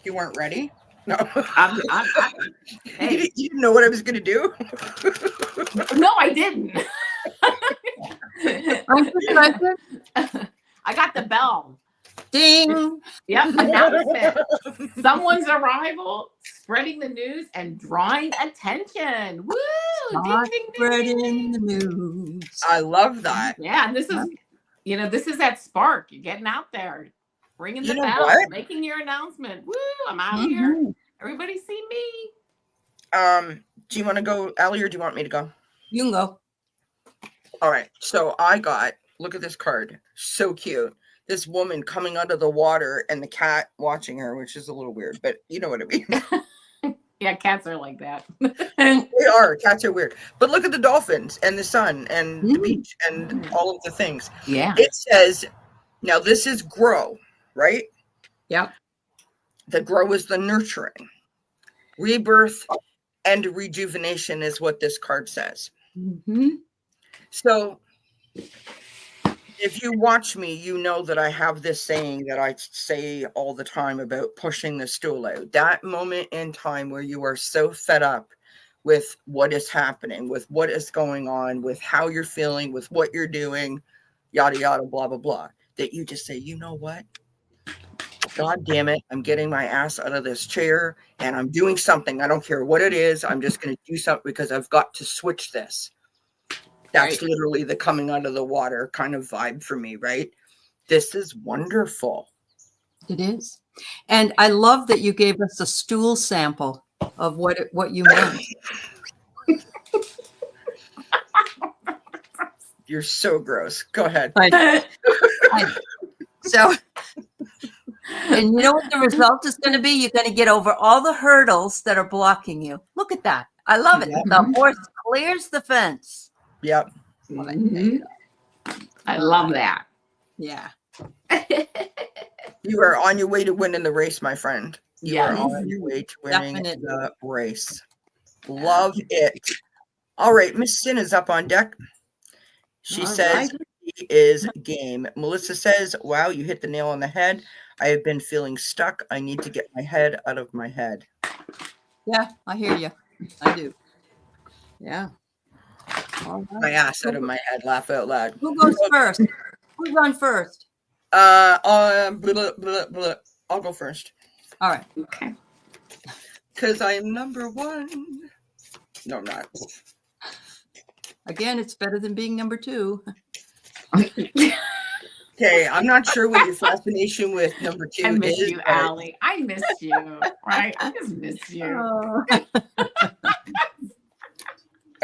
You weren't ready? No. Hey. You didn't know what I was going to do? No, I didn't. I got the bell. Ding. Yep, announcement. Someone's arrival, spreading the news and drawing attention. Woo! Start Ding, ding, ding, spreading ding, the ding. news. I love that. Yeah, and this is, this is that spark. You're getting out there, ringing the You know bell, what? making your announcement. Woo! I'm out here. Everybody see me. Do you want to go, Aley, or do you want me to go? You can go. All right. So I got, look at this card. So cute. This woman coming out of the water and the cat watching her, which is a little weird, but you know what I mean. Yeah, cats are like that. They are. Cats are weird. But look at the dolphins and the sun and the beach and all of the things. Yeah. It says, now this is grow, right? Yep. The grow is the nurturing. Rebirth and rejuvenation is what this card says. Mm-hmm. So if you watch me, you know that I have this saying that I say all the time about pushing the stool out. That moment in time where you are so fed up with what is happening, with what is going on, with how you're feeling, with what you're doing, yada, yada, blah, blah, blah, that you just say, you know what? God damn it. I'm getting my ass out of this chair and I'm doing something. I don't care what it is. I'm just going to do something because I've got to switch this. That's Right. literally the coming out of the water kind of vibe for me, right? This is wonderful. It is. And I love that you gave us a stool sample of what you meant. You're so gross. Go ahead. So, and you know what the result is going to be? You're going to get over all the hurdles that are blocking you. Look at that. I love it. Yep. The horse clears the fence. Yep. Love it. There you go. I love that. Yeah. You are on your way to winning the race, my friend. You Yes. are on your way to winning Definitely. the race. Love it. All right. Miss Sin is up on deck. She All says right. he is game. Melissa says, wow, you hit the nail on the head. I have been feeling stuck. I need to get my head out of my head. Yeah, I hear you. I do. Yeah. All right. My ass out of my head. Laugh out loud. Who goes first? Who's on first? Blah, blah, blah. I'll go first. All right. Okay. Because I am number one. No, I'm not. Again, it's better than being number two. Okay, I'm not sure what your fascination with number two I miss is. you, but- Aley. I miss you. Right? I just miss you.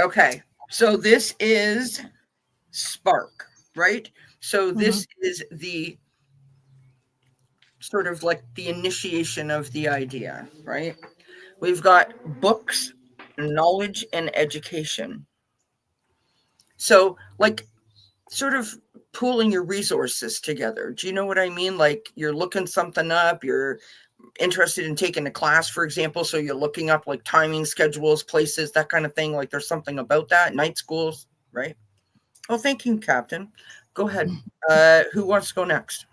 Okay, so this is spark, right? So this is the sort of like the initiation of the idea, right? We've got books, knowledge, and education. So like sort of pooling your resources together. Do you know what I mean? Like you're looking something up, you're interested in taking a class, for example, so you're looking up like timing schedules, places, that kind of thing. Like there's something about that. Night schools, right? Oh, thank you, Captain. Go ahead. Who wants to go next?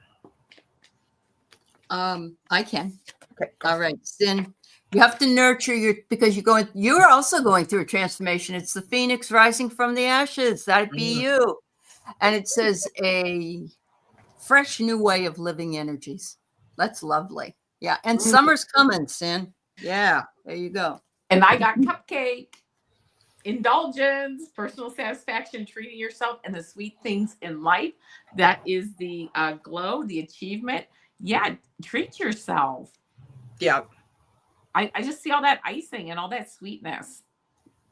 I can. Okay. All right, Sin. You have to nurture because you're also going through a transformation. It's the phoenix rising from the ashes. That'd be you. And it says a fresh new way of living energies. That's lovely. Yeah. And summer's coming, Sin. Yeah. There you go. And I got cupcake, indulgence, personal satisfaction, treating yourself, and the sweet things in life. That is the glow, the achievement. Yeah, treat yourself. Yeah. I just see all that icing and all that sweetness.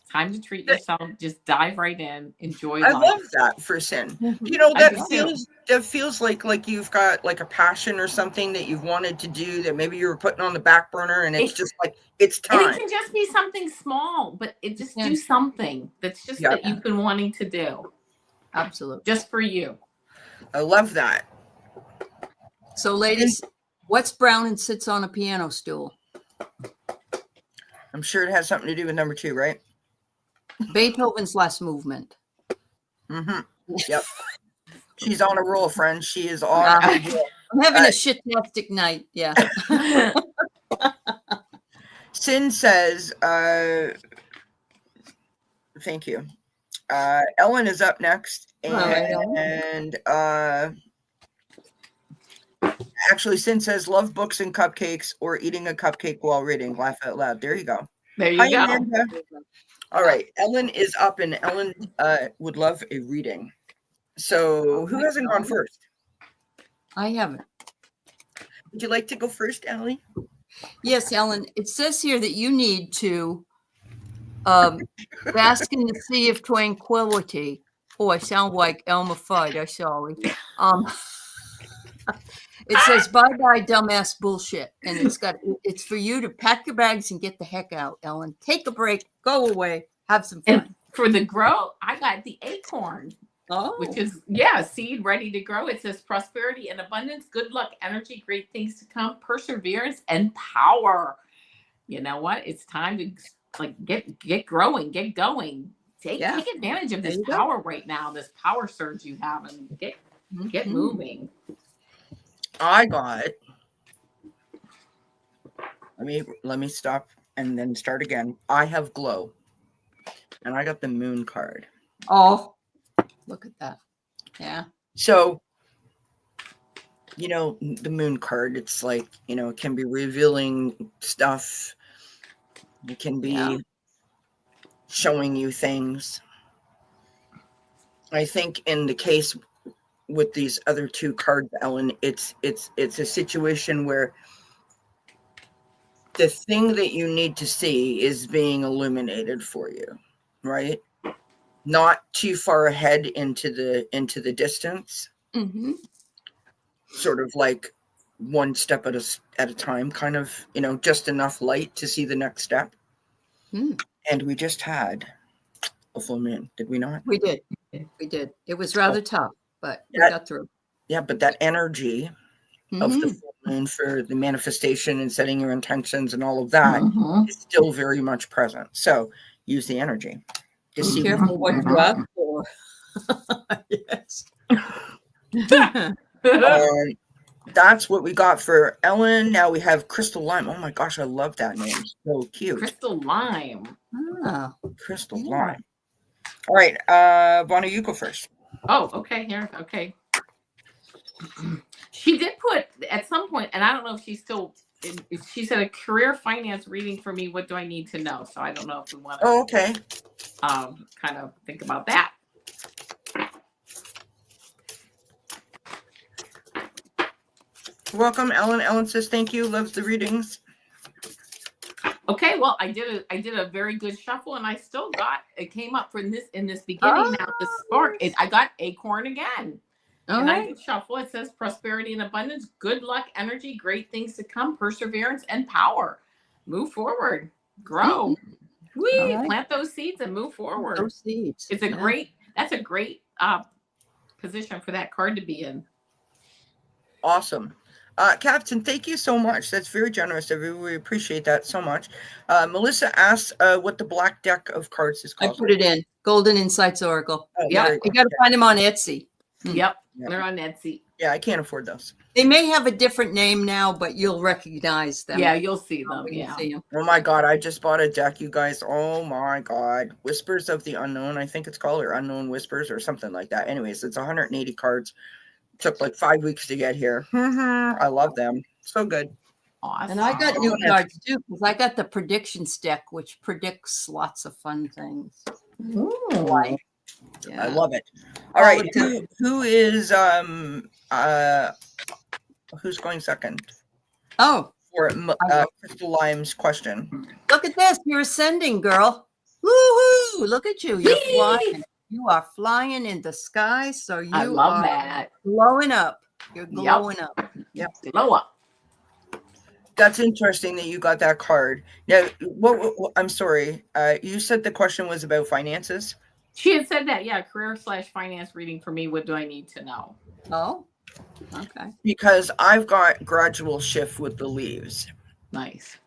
Time to treat yourself. Just dive right in. Enjoy I life. love that for Sin. You know, that feels like you've got like a passion or something that you've wanted to do that maybe you were putting on the back burner, and it's just like it's And time. it can just be something small, but it just do something that's just that you've been wanting to do. Absolutely. Just for you. I love that. So, ladies, what's brown and sits on a piano stool? I'm sure it has something to do with number two, right? Beethoven's Last Movement. Mm-hmm. Yep. She's on a roll, friend. She is on a roll. I'm having a shit-tastic night. Yeah. Sin says, thank you. Ellen is up next. All right, Ellen. And actually, Sin says, love books and cupcakes or eating a cupcake while reading. Laugh out loud. There you go. There you Hi, go. Amanda. All right. Ellen is up, and Ellen would love a reading. So who hasn't gone first? I haven't. Would you like to go first, Aley? Yes, Ellen. It says here that you need to bask in the sea of tranquility. Oh, I sound like Elmer Fudd. I'm sorry. It says bye-bye dumbass bullshit. And it's for you to pack your bags and get the heck out, Ellen. Take a break, go away, have some fun. And for the grow, I got the acorn. Which is, seed ready to grow. It says prosperity and abundance, good luck, energy, great things to come, perseverance, and power. You know what? It's time to get growing, get going. Take advantage of this power right now, this power surge you have, and get moving. I got, let me stop and then start again. I have glow. And I got the moon card. Oh, look at that. Yeah. So, the moon card, it's like, it can be revealing stuff. It can be showing you things. I think in the case with these other two cards, Ellen, it's a situation where the thing that you need to see is being illuminated for you, right? Not too far ahead into the distance. Mm-hmm. Sort of like one step at a time, kind of, just enough light to see the next step. And we just had a full moon, did we not? We did. It was rather tough, but we got through. Yeah, but that energy of the full moon for the manifestation and setting your intentions and all of that is still very much present. So use the energy. Just be careful what you ask for. Yes. That's what we got for Ellen. Now we have Crystal Lime. Oh my gosh, I love that name. So cute. Crystal Lime. Crystal Lime. All right, Vonna, you go first. Oh, okay. Here, okay. She did put at some point, and I don't know if she's still. She said a career finance reading for me. What do I need to know? So I don't know if we want to. Oh, okay. Kind of think about that. Welcome, Ellen. Ellen says thank you. Loves the readings. Okay, well, I did a very good shuffle, and I still got it came up in this beginning. Now the spark. I got acorn again. I can shuffle. It says prosperity and abundance, good luck, energy, great things to come, perseverance, and power. Move forward, grow. Plant those seeds and move forward. Those seeds. It's that's a great position for that card to be in. Awesome. Captain, thank you so much. That's very generous of you. We appreciate that so much. Melissa asks what the black deck of cards is called. I put it in. Golden Insights Oracle. You got to find them on Etsy. Yep. They're on Etsy. Yeah, I can't afford those. They may have a different name now, but you'll recognize them. Yeah, you'll see them. Yeah. Oh my God, I just bought a deck, you guys. Oh my God. Whispers of the Unknown, I think it's called, or Unknown Whispers or something like that. Anyways, it's 180 cards. Took like 5 weeks to get here. I love them. So good. Awesome. And I got new cards too, because I got the predictions deck, which predicts lots of fun things. Like, I love it. All right. Who is who's going second? Oh. For Crystal Lime's question. Look at this. You're ascending, girl. Woohoo! Look at you. You're flying. You are flying in the sky, so you I love that. Glowing up. You're glowing up. Yep, glow up. That's interesting that you got that card. Now, what I'm sorry. You said the question was about finances? She had said that, yeah, career/finance reading for me. What do I need to know? Oh, okay. Because I've got gradual shift with the leaves. Nice.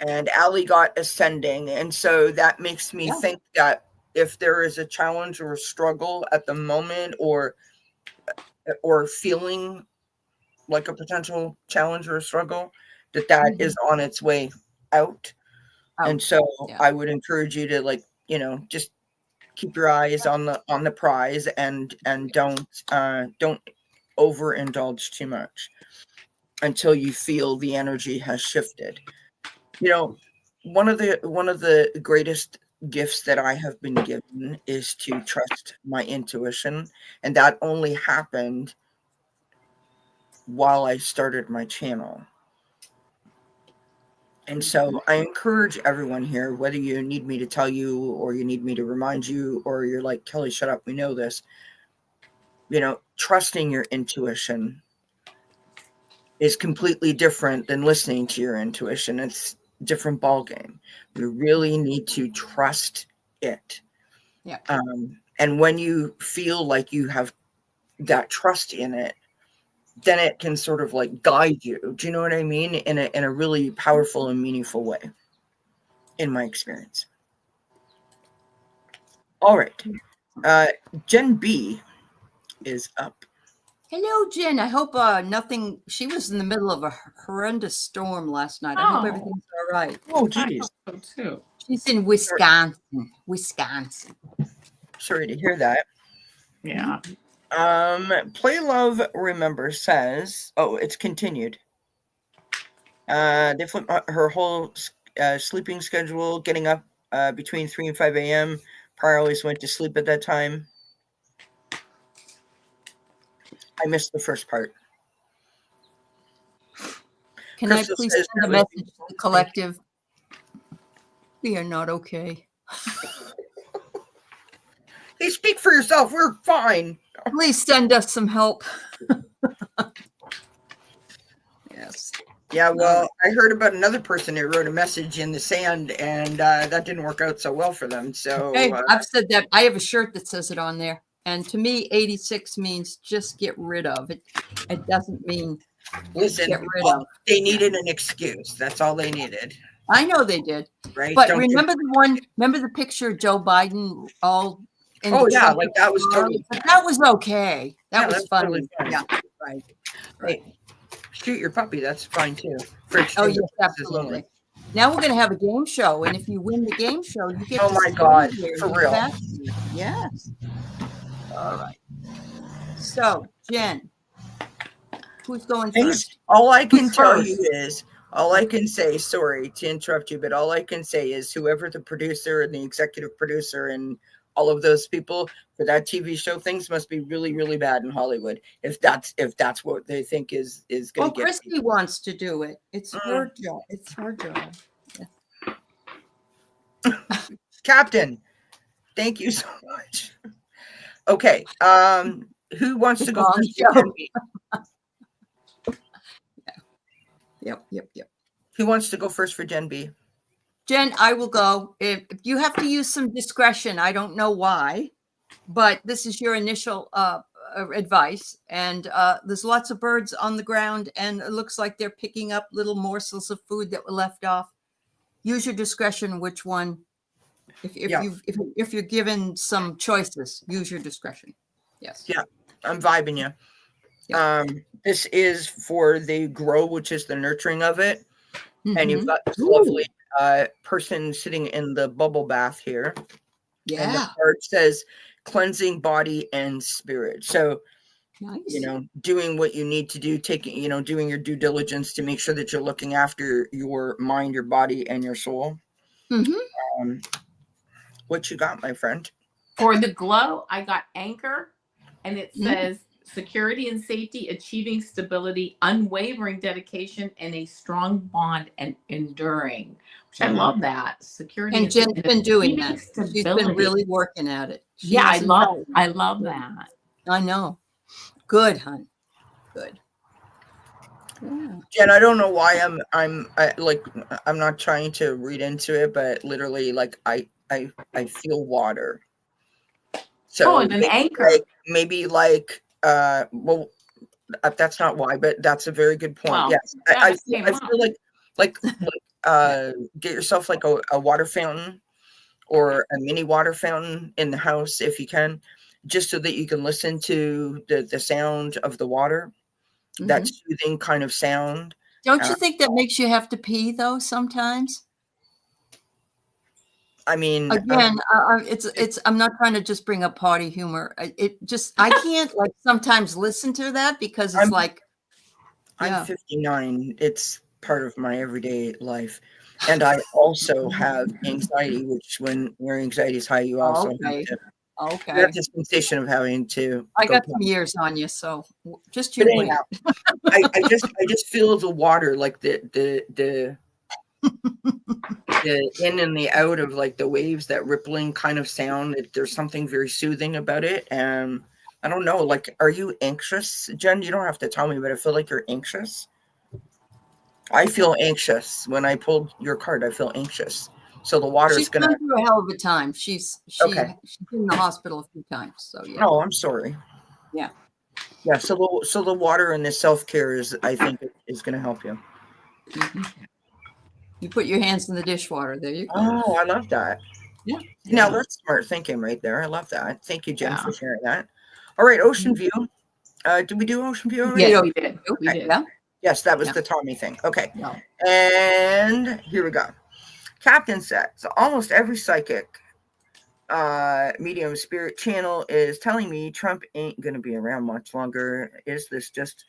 And Aley got ascending. And so that makes me think that if there is a challenge or a struggle at the moment or feeling like a potential challenge or a struggle, that is on its way out. And so Yeah. I would encourage you to, like, just keep your eyes on the prize, and don't overindulge too much until you feel the energy has shifted. One of the greatest gifts that I have been given is to trust my intuition, and that only happened while I started my channel. And so I encourage everyone here, whether you need me to tell you, or you need me to remind you, or you're like, Kelly, shut up, we know this. Trusting your intuition is completely different than listening to your intuition. It's a different ballgame. You really need to trust it. Yeah. And when you feel like you have that trust in it, then it can sort of like guide you. Do you know what I mean? In a really powerful and meaningful way, in my experience. All right. Jen B is up. Hello, Jen. I hope nothing. She was in the middle of a horrendous storm last night. I hope everything's all right. Oh, geez. So too. She's in Wisconsin. Sorry to hear that. Yeah. Play Love Remember says, oh, it's continued. They flipped her whole sleeping schedule, getting up between 3 and 5 a.m. Prior always went to sleep at that time. I missed the first part. Can Crystal I please says send a message to the collective? We are not okay. Hey, speak for yourself. We're fine. Please send us some help. Yes. Yeah, well, I heard about another person who wrote a message in the sand, and that didn't work out so well for them. So Hey, I've said that. I have a shirt that says it on there. And to me, 86 means just get rid of it. It doesn't mean listen, get rid of. They needed an excuse. That's all they needed. I know they did. Right? But remember the picture of Joe Biden all in Oh, the yeah, Trump like that was car? totally That was okay. That was fun. Totally fine. Yeah, right. Hey, shoot your puppy. That's fine too. Oh, yes, absolutely. Now we're going to have a game show, and if you win the game show, you get. Oh my God, for real? Yes. All right. So, Jen, who's going first? All I can tell you is, all I can say, sorry to interrupt you, but all I can say is whoever the producer and the executive producer and all of those people for that TV show, things must be really, really bad in Hollywood. If that's what they think is going to get. Well, Christy wants to do it. It's her job. It's her job. Yeah. Captain, thank you so much. Okay. Who wants to go first? Yep. Who wants to go first for Gen B? Jen, I will go. If you have to use some discretion, I don't know why, but this is your initial advice. And there's lots of birds on the ground, and it looks like they're picking up little morsels of food that were left off. Use your discretion. Which one? If you're given some choices, use your discretion. Yes. Yeah, I'm vibing you. Yeah. This is for the grow, which is the nurturing of it. Mm-hmm. And you've got this lovely person sitting in the bubble bath here. Yeah. And the card says cleansing body and spirit. So, nice. Doing what you need to do, doing your due diligence to make sure that you're looking after your mind, your body, and your soul. Mm-hmm. What you got, my friend? For the glow, I got anchor, and it says security and safety, achieving stability, unwavering dedication, and a strong bond and enduring. Which I love that. Security and Jen's been doing that. Stability. She's been really working at it. I love that. I know. Good, hon. Good. Yeah. Jen, I don't know why I'm not trying to read into it, but literally, like I feel water. So an anchor. Maybe that's not why, but that's a very good point. Well, yes, I feel like get yourself like a water fountain or a mini water fountain in the house if you can, just so that you can listen to the sound of the water, that soothing kind of sound Don't you think that makes you have to pee though sometimes? I mean, Again, it's. I'm not trying to just bring up potty humor. I can't like sometimes listen to that because it's I'm 59. 59. It's part of my everyday life. And I also have anxiety, which when your anxiety is high, you also have Okay. to, you Okay. have this sensation of having to I go got some potty. years on you, so just you But wait. anyhow, I just feel the water, like the in and the out of like the waves, that rippling kind of sound. There's something very soothing about it. And I don't know, like, are you anxious, Jen? You don't have to tell me, but I feel like you're anxious. I feel anxious when I pulled your card. I feel anxious. So the water's She's gonna. gone through a hell of a time. She's Okay. been in the hospital a few times. So yeah. Oh, I'm sorry. Yeah. Yeah. So the water and the self care is, I think, is going to help you. Mhm. You put your hands in the dishwater. There you go. Oh, I love that. Yeah. Now Yeah. that's smart thinking right there. I love that. Thank you, Jen, Yeah. for sharing that. All right, Ocean View. Did we do Ocean View already? Yes, we did. We Okay. did. Yeah. Yes, that was Yeah. the Tommy thing. Okay. Yeah. And here we go. Captain says almost every psychic medium spirit channel is telling me Trump ain't going to be around much longer. Is this just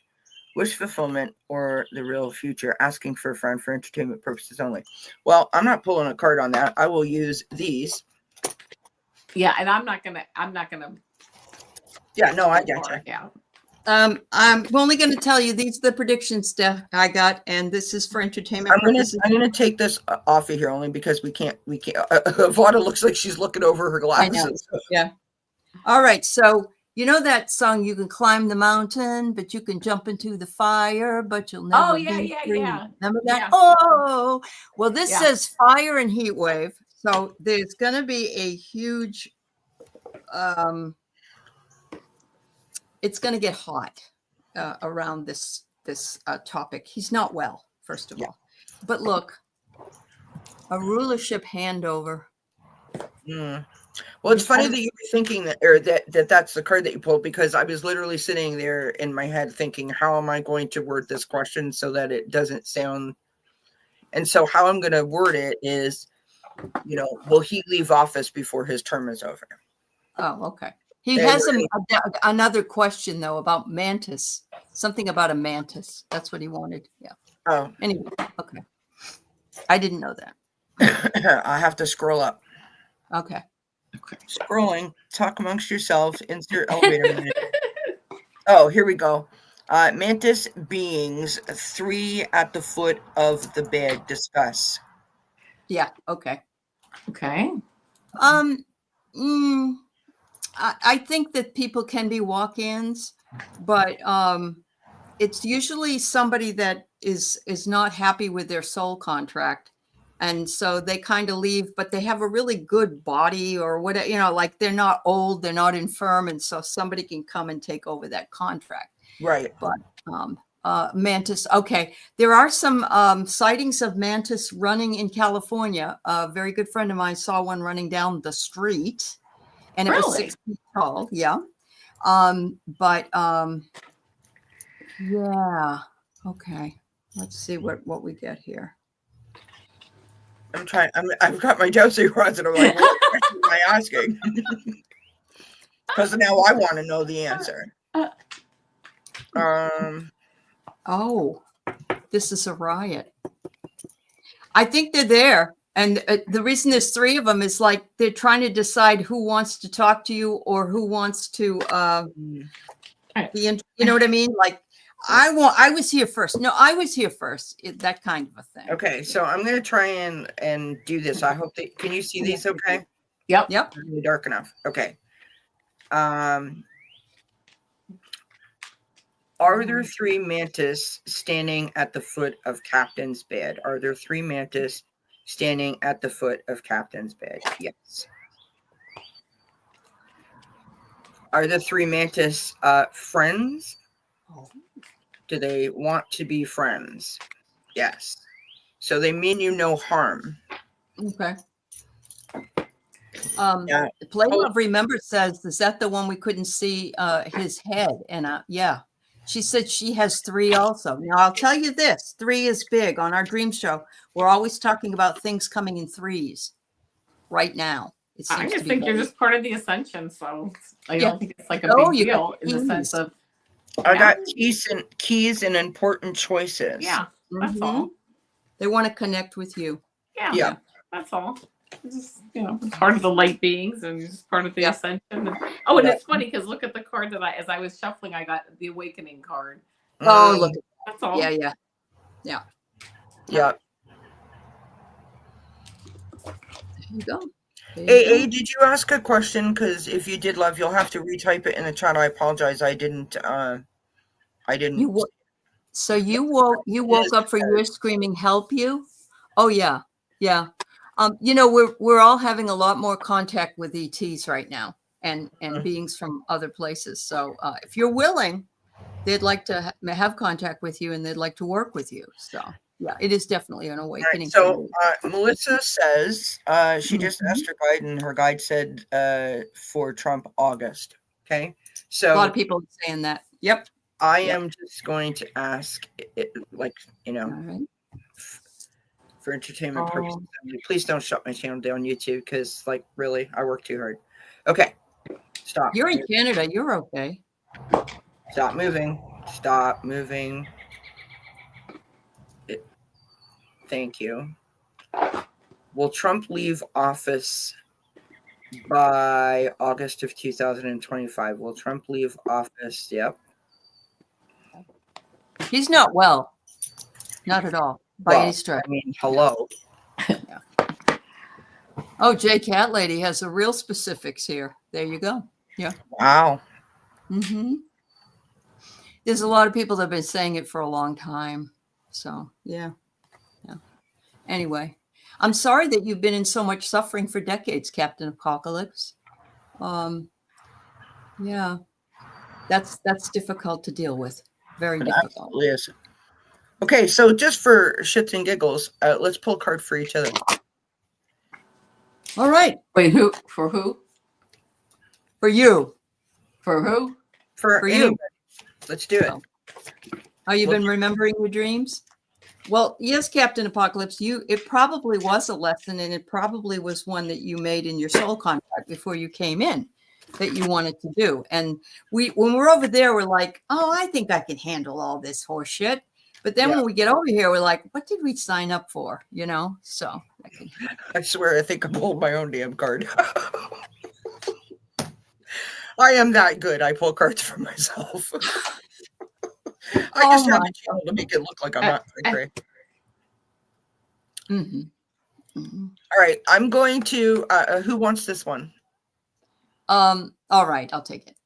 wish fulfillment or the real future? Asking for a friend for entertainment purposes only. Well, I'm not pulling a card on that. I will use these. Yeah, and I'm not gonna. Yeah, no, I get you. Yeah. I'm only going to tell you these are the predictions that I got, and this is for entertainment I'm purposes. gonna take this off of here only because we can't. Avana looks like she's looking over her I know. glasses. Yeah. All right. So you know that song, you can climb the mountain, but you can jump into the fire, but you'll never Oh yeah, be yeah, free. yeah. Remember that? Yeah. Oh, well, this Yeah. says fire and heat wave. So there's going to be a huge, it's going to get hot around this topic. He's not well, first of all. But look, a rulership handover. Mm. Well, it's funny that you were thinking that, or that's the card that you pulled, because I was literally sitting there in my head thinking, how am I going to word this question so that it doesn't sound? And so how I'm going to word it is, will he leave office before his term is over? Oh, okay. He has another question though about mantis. Something about a mantis. That's what he wanted. Yeah. Oh. Anyway, okay. I didn't know that. I have to scroll up. Okay. Scrolling. Talk amongst yourselves. Insert elevator. Oh, here we go. Mantis beings, 3 at the foot of the bed. Discuss. Yeah. Okay. Okay. I think that people can be walk-ins, but it's usually somebody that is not happy with their soul contract, and so they kind of leave, but they have a really good body or whatever, like they're not old, they're not infirm, and so somebody can come and take over that contract. Right. But mantis. Okay, there are some sightings of mantis running in California. A very good friend of mine saw one running down the street. And it was 6 feet tall. Yeah. Yeah. Okay. Let's see what we get here. I've got my Josie rods and I'm like, what question am I asking? Because now I want to know the answer. Oh, this is a riot. I think they're there. And the reason there's 3 of them is like they're trying to decide who wants to talk to you or who wants to be in, you know what I mean? Like I was here first. No, I was here first. That kind of a thing. Okay, so I'm going to try and do this. I hope that, can you see these okay? Yep. Really dark enough. Okay. Are there 3 mantis standing at the foot of Captain's bed? Are there 3 mantis standing at the foot of Captain's bed? Yes. Are the 3 mantis friends? Do they want to be friends? Yes. So they mean you no harm. Okay. Play Love Remember says, is that the one we couldn't see his head? And yeah. She said she has 3 also. Now, I'll tell you this, 3 is big. On our dream show, we're always talking about things coming in 3s right now. It I seems to just be think you're going. just part of the ascension, so I Yeah. don't think it's like a Oh, big you got deal in the sense keys. of I got keys and important choices. yeah, that's Mhm. all. They want to connect with you. Yeah, Yeah. that's all. Just part of the light beings and just part of the Yeah. ascension. And Yeah. it's funny because look at the card that as I was shuffling, I got the awakening card. Oh, look. That's all. Yeah. Yeah. There you go. Hey, did you ask a question? Because if you did, love, you'll have to retype it in the chat. I apologize. I didn't. So you woke up for your screaming help you? Oh yeah. We're all having a lot more contact with ETs right now and beings from other places. So if you're willing, they'd like to have contact with you and they'd like to work with you. So yeah, it is definitely an awakening. So Melissa says she just asked her guide, and her guide said for Trump August. Okay, so a lot of people are saying that. Yep. I am just going to ask, all right, for entertainment purposes. Please don't shut my channel down YouTube because, really, I work too hard. Okay, stop. You're in Canada. You're okay. Stop moving. Stop moving. Thank you. Will Trump leave office by August of 2025? Will Trump leave office? Yep. He's not well. Not at all. By any stretch. I mean, hello. Yeah. Oh, Jay Cat Lady has the real specifics here. There you go. Yeah. Wow. There's a lot of people that have been saying it for a long time. So, yeah. Anyway, I'm sorry that you've been in so much suffering for decades, Captain Apocalypse. Yeah. That's difficult to deal with. Very difficult. Absolutely is. Okay, so just for shits and giggles, let's pull a card for each other. All right. Wait, who? For who? For you. For who? For you. Let's do it. Oh, you've been remembering your dreams? Well, yes, Captain Apocalypse, it probably was a lesson, and it probably was one that you made in your soul contract before you came in that you wanted to do. And when we're over there, we're like, oh, I think I can handle all this horse shit. But then when we get over here, we're like, what did we sign up for? So I swear, I think I pulled my own damn card. I am that good. I pull cards for myself. I just have a channel to make it look like I'm not great. All right, I'm going to. Who wants this one? All right, I'll take it.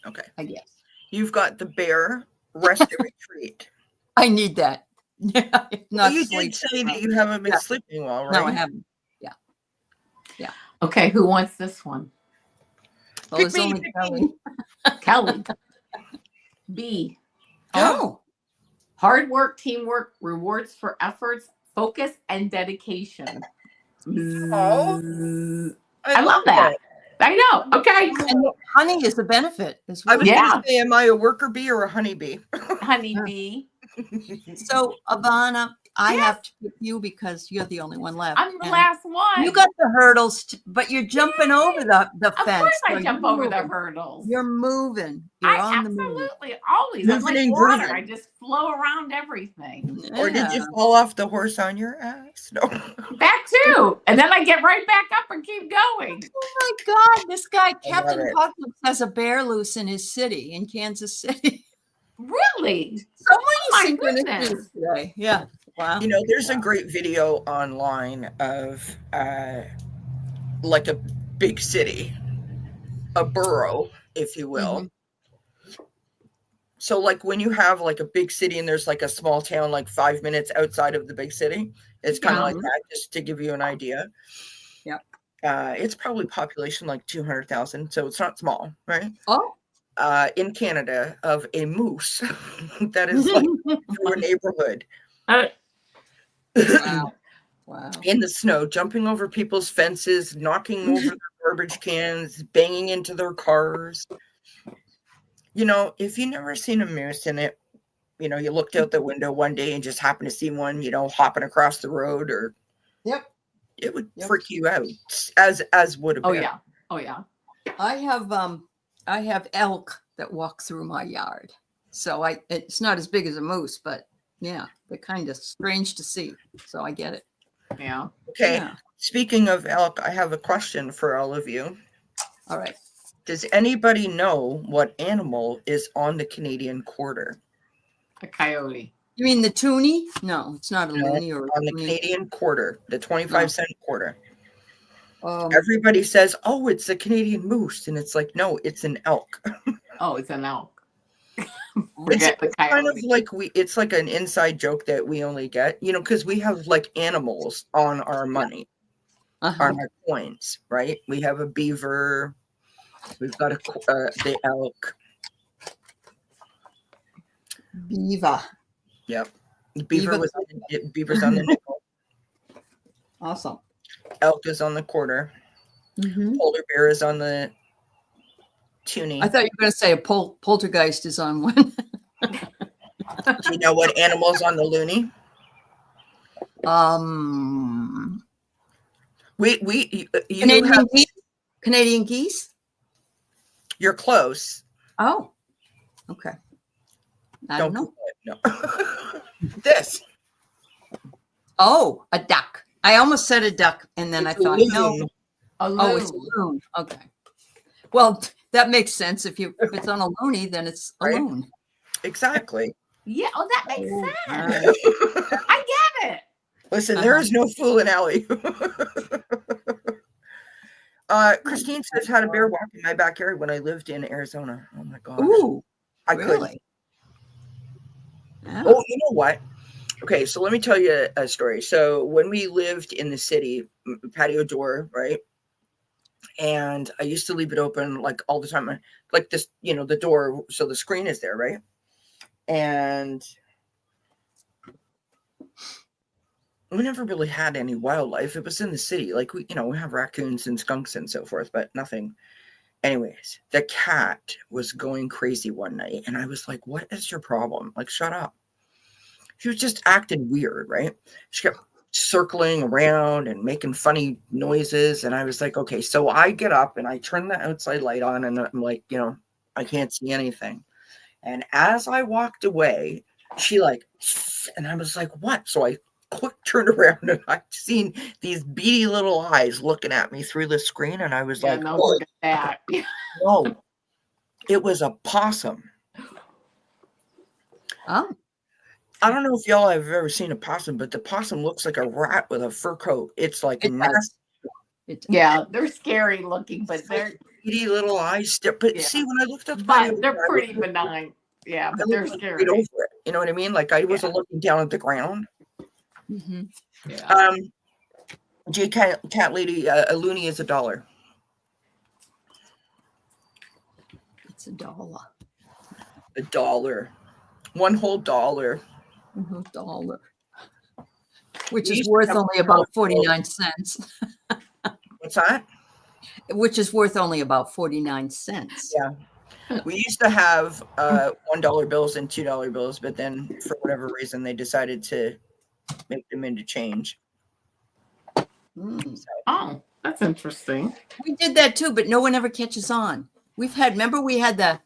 Okay. I guess you've got the bear rest and retreat. I need that. Not you did say that you haven't been sleeping well, right? No, I haven't. Yeah. Okay, who wants this one? Well, it's only Kelly. Kelly. B. Oh. Hard work, teamwork, rewards for efforts, focus, and dedication. Oh, I love that. I know. Okay. And honey is a benefit as well. I was going to say, am I a worker bee or a honey bee? Honey bee. So, Avana, I have to pick you because you're the only one left. I'm the last one. You got the hurdles, but you're jumping over the fence. Of course I jump over the hurdles. You're moving. You're on the move. Absolutely. Always. I'm like water. I just flow around everything. Yeah. Or did you fall off the horse on your ass? No. That too. And then I get right back up and keep going. Oh my God. This guy, Captain Apocalypse, has a bear loose in his city, in Kansas City. Really? So many synchronicities today. Yeah. Wow. There's a great video online of like a big city, a borough, if you will. So like when you have like a big city and there's like a small town like 5 minutes outside of the big city, it's kind of like that, just to give you an idea. Yeah. It's probably population like 200,000, so it's not small, right? Oh. In Canada, of a moose that is like through a neighborhood. Wow. In the snow, jumping over people's fences, knocking over their garbage cans, banging into their cars. if you never seen a moose and you looked out the window one day and just happened to see one, hopping across the road, or Yep. it would freak you out, as would a bear. Oh yeah. Oh yeah. I have elk that walk through my yard. So it's not as big as a moose, but yeah, they're kind of strange to see. So I get it. Yeah. Okay. Yeah. Speaking of elk, I have a question for all of you. All right. Does anybody know what animal is on the Canadian quarter? A coyote. You mean the toonie? No, it's not a No, loony or a on the toonie. Canadian quarter, the 25-cent quarter. Um, Everybody says, "Oh, it's a Canadian moose," and it's like, no, it's an elk. Oh, it's an elk. It's Forget the kind of coyote. like it's like an inside joke that we only get, because we have like animals on our money, uh-huh. on our coins, right? We have a beaver, we've got the elk. Beaver. Yep, Beaver. beaver's on the nickel. Awesome. Elk is on the quarter. Mm-hmm. Polar bear is on the toonie. I thought you were going to say a poltergeist is on one. Do you know what animal's on the loony? Canadian geese. Canadian geese. You're close. Oh, okay. I don't know. No. This. Oh, a duck. I almost said a duck, and then It's I thought, a no. loon. A Oh, it's a loon. loon. Okay. Well, that makes sense. If it's on a loony, then it's a Right? loon. Exactly. Yeah. Oh, that makes Oh, sense. I get it. Listen, there is no fooling Aley. Christine says, had a bear walk in my backyard when I lived in Arizona. Oh my gosh. Ooh, I could. really? Yeah. Oh, you know what? Okay, so let me tell you a story. So when we lived in the city, patio door, right? And I used to leave it open like all the time, like this, the door, so the screen is there, right? And we never really had any wildlife. It was in the city. Like we have raccoons and skunks and so forth, but nothing. Anyways, the cat was going crazy one night, and I was like, "What is your problem? Like, shut up." She was just acting weird, right? She kept circling around and making funny noises, and I was like, "Okay." So I get up and I turn the outside light on, and I'm like, I can't see anything. And as I walked away, she and I was like, "What?" So I quick turned around and I seen these beady little eyes looking at me through the screen, and I was like, no, "Oh, forget that." no, it was a possum." Oh, I don't know if y'all have ever seen a possum, but the possum looks like a rat with a fur coat. It's like it massive, does. Yeah, they're scary looking, but they're beady little eyes. But Yeah. see, when I looked up, but they're pretty benign. Yeah, but they're scary. Right over it. You know what I mean? Like I wasn't looking down at the ground. Mm-hmm. Yeah. J Cat Lady, a loony is $1. It's $1. $1. One whole dollar. $1, which We is used to worth have only about 49 cents. What's that? Which is worth only about 49 cents. Yeah. We used to have $1 bills and $2 bills, but then for whatever reason they decided to make them into change. Mm. Oh, that's interesting. We did that too, but no one ever catches on. Remember we had the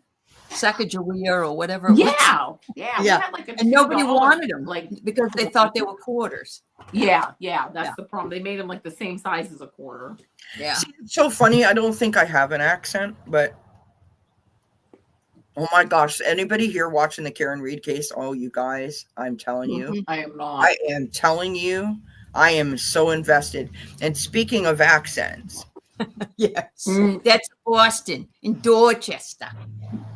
Sacagawea or whatever. It was? Yeah. We Yeah. had like a And nobody $2, wanted them, like because they thought they were quarters. Yeah, that's the problem. They made them like the same size as a quarter. Yeah. See, it's so funny. I don't think I have an accent, but oh my gosh, anybody here watching the Karen Reed case? Oh, you guys, I'm telling you. Mhm. I am not. I am telling you, I am so invested. And speaking of accents, Yes. That's Boston in Dorchester.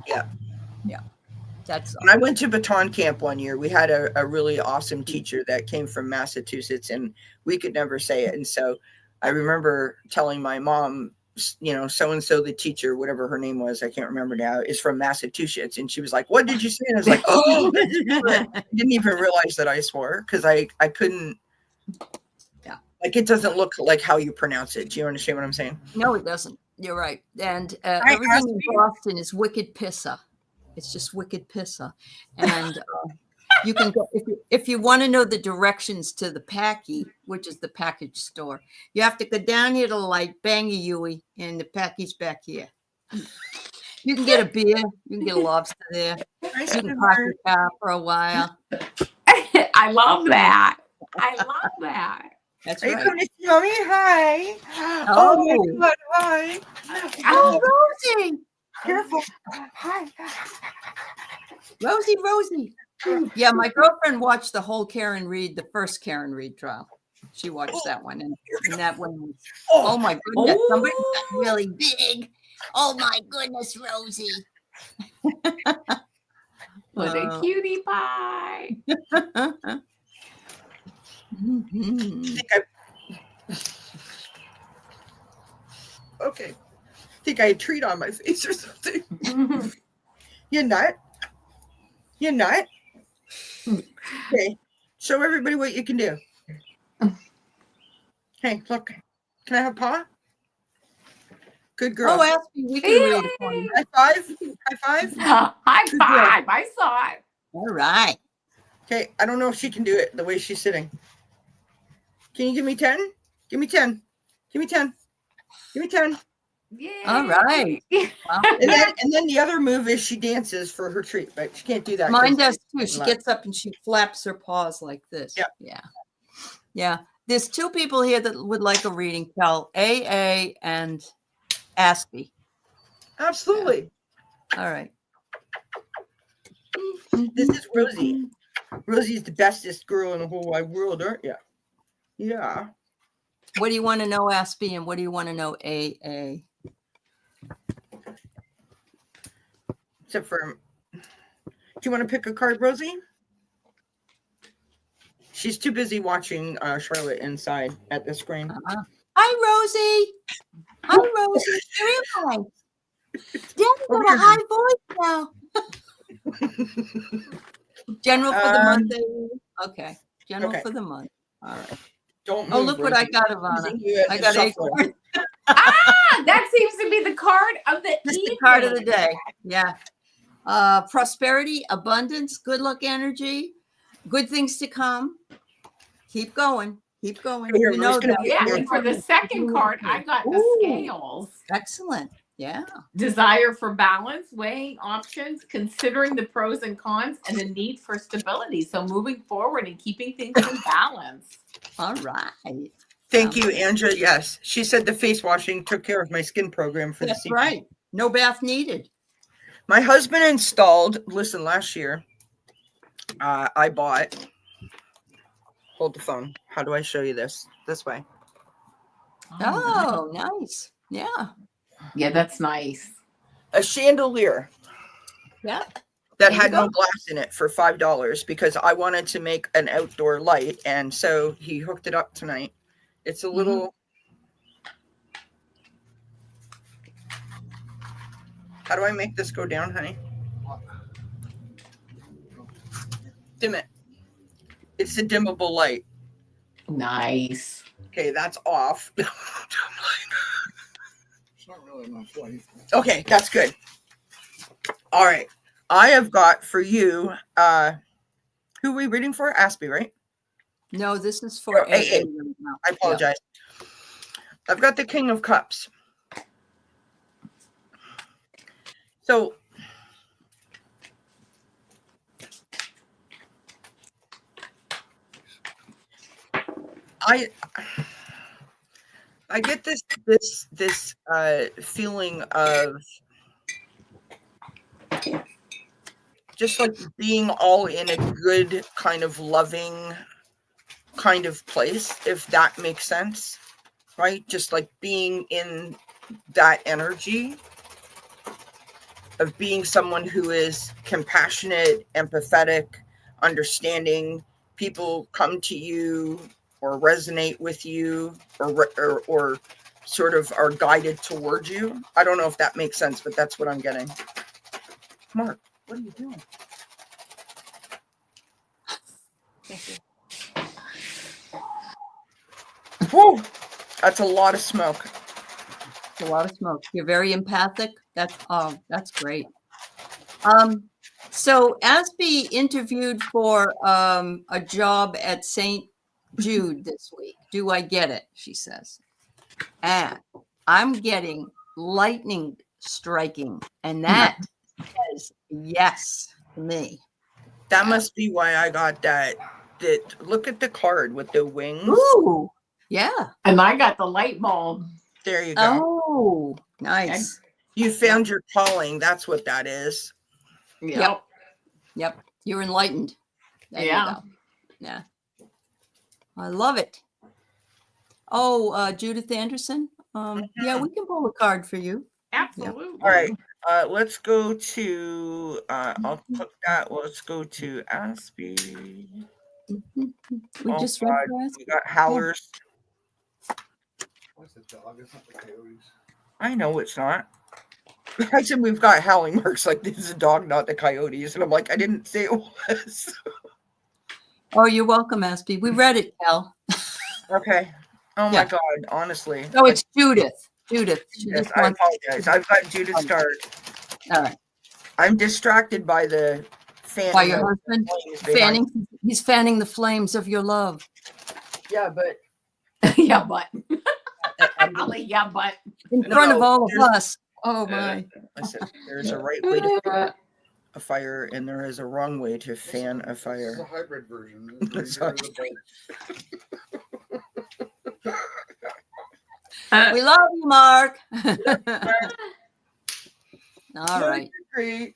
Yeah. That's when I went to baton camp one year, we had a really awesome teacher that came from Massachusetts, and we could never say it. And so I remember telling my mom, so-and-so, the teacher, whatever her name was, I can't remember now, is from Massachusetts. And she was like, "What did you say?" And I was like, "Oh," I didn't even realize that I swore because I couldn't. Yeah. Like, it doesn't look like how you pronounce it. Do you understand what I'm saying? No, it doesn't. You're right. And everything in Boston is wicked pisser. It's just wicked pissa. And you can go, if you want to know the directions to the Packy, which is the package store, you have to go down here to like Bangayui, and the Packy's back here. You can get a beer. You can get a lobster there. Nice You to can park her. your car for a while. I love that. I love that. That's Are you right. coming to see mommy? Hi. Oh. My God, hi. Oh, Rosie. Careful. Hi. Rosie. Yeah, my girlfriend watched the whole the first Karen Reed trial. She watched that one, and that one was, oh my goodness, somebody got really big. Oh my goodness, Rosie. What a cutie pie. Okay. I think I had a treat on my face or something. You're not? You're not? Okay. Show everybody what you can do. Hey, look. Can I have paw? Good girl. Oh, Aspie, we can read it for you. High five. High five. High five. I saw it. All right. Okay. I don't know if she can do it the way she's sitting. Can you give me 10? Give me 10. Give me 10. Give me 10. Yeah. All right. Wow. And then the other move is she dances for her treat, but she can't do that. Mine does too. She gets up and she flaps her paws like this. Yeah. There's two people here that would like a reading, Kel. AA and Aspie. Absolutely. Yeah. All right. This is Rosie. Rosie's the bestest girl in the whole wide world, aren't you? Yeah. What do you want to know, Aspie, and what do you want to know, AA? Except for, do you want to pick a card, Rosie? She's too busy watching Charlotte inside at the screen. Hi, Rosie. Hi, Rosie. Where am I? Daddy got a high voice now. General for the month. Okay. General for the month. All right. Don't move, oh, look Rosie. what I got, Avana. I got acorn. That seems to be the card of the Just evening. the card of the day. Yeah. Prosperity, abundance, good luck energy, good things to come. Keep going. Keep going. Here, You know that. Yeah, and for the second card, I got the scales. Excellent. Yeah. Desire for balance, weighing options, considering the pros and cons, and the need for stability. So moving forward and keeping things in balance. All right. Thank you, Andrea. Yes. She said the face washing took care of my skin program for That's the season. right. No bath needed. My husband installed, listen, last year, I bought, hold the phone. How do I show you this? This way. Oh, nice. Yeah. Yeah, that's nice. A chandelier. Yeah. That had no glass in it for $5 because I wanted to make an outdoor light. And so he hooked it up tonight. It's a little. How do I make this go down, honey? Dim it. It's a dimmable light. Nice. Okay, that's off. Okay, that's good. All right. I have got for you, who are we reading for? Aspie, right? No, this is for AA. I apologize. Yeah. I've got the King of Cups. So I get this feeling of just like being all in a good kind of loving kind of place, if that makes sense, right? Just like being in that energy of being someone who is compassionate, empathetic, understanding. People come to you or resonate with you or sort of are guided towards you. I don't know if that makes sense, but that's what I'm getting. Mark, what are you doing? Thank you. Whoa, that's a lot of smoke. It's a lot of smoke. You're very empathic. That's great. So Aspie interviewed for a job at St. Jude this week. Do I get it? She says. And I'm getting lightning striking, and that says yes to me. That must be why I got that. Look at the card with the wings. Ooh, yeah. And I got the light bulb. There you go. Oh, nice. You found your calling. That's what that is. Yep. Yep. You're enlightened. There you Yeah. go. Yeah. I love it. Oh, Judith Anderson. Yeah, we can pull a card for you. Absolutely. All right. Let's go to I'll put that. Let's go to Aspie. We Oh, just God. read for us. We got howlers. What's the dog? It's not the coyotes. I know it's not. I said we've got howling marks. Like, this is a dog, not the coyotes. And I'm like, I didn't say it was. Oh, you're welcome, Aspie. We read it, Cal. Okay. Oh my God. Honestly. No, it's Judith. Judith. She Yes, just I wants. apologize. I've got Judith start. All right. I'm distracted by the fan. By your husband fanning. He's fanning the flames of your love. Yeah, but Yeah, but. I'm Golly, yeah, but. In No, front of all of there's- us. Oh my. listen, there's a right way to fan a fire, and there is a wrong way to fan a This is a fire. hybrid version. Sorry. We love you, Mark. All right. Great.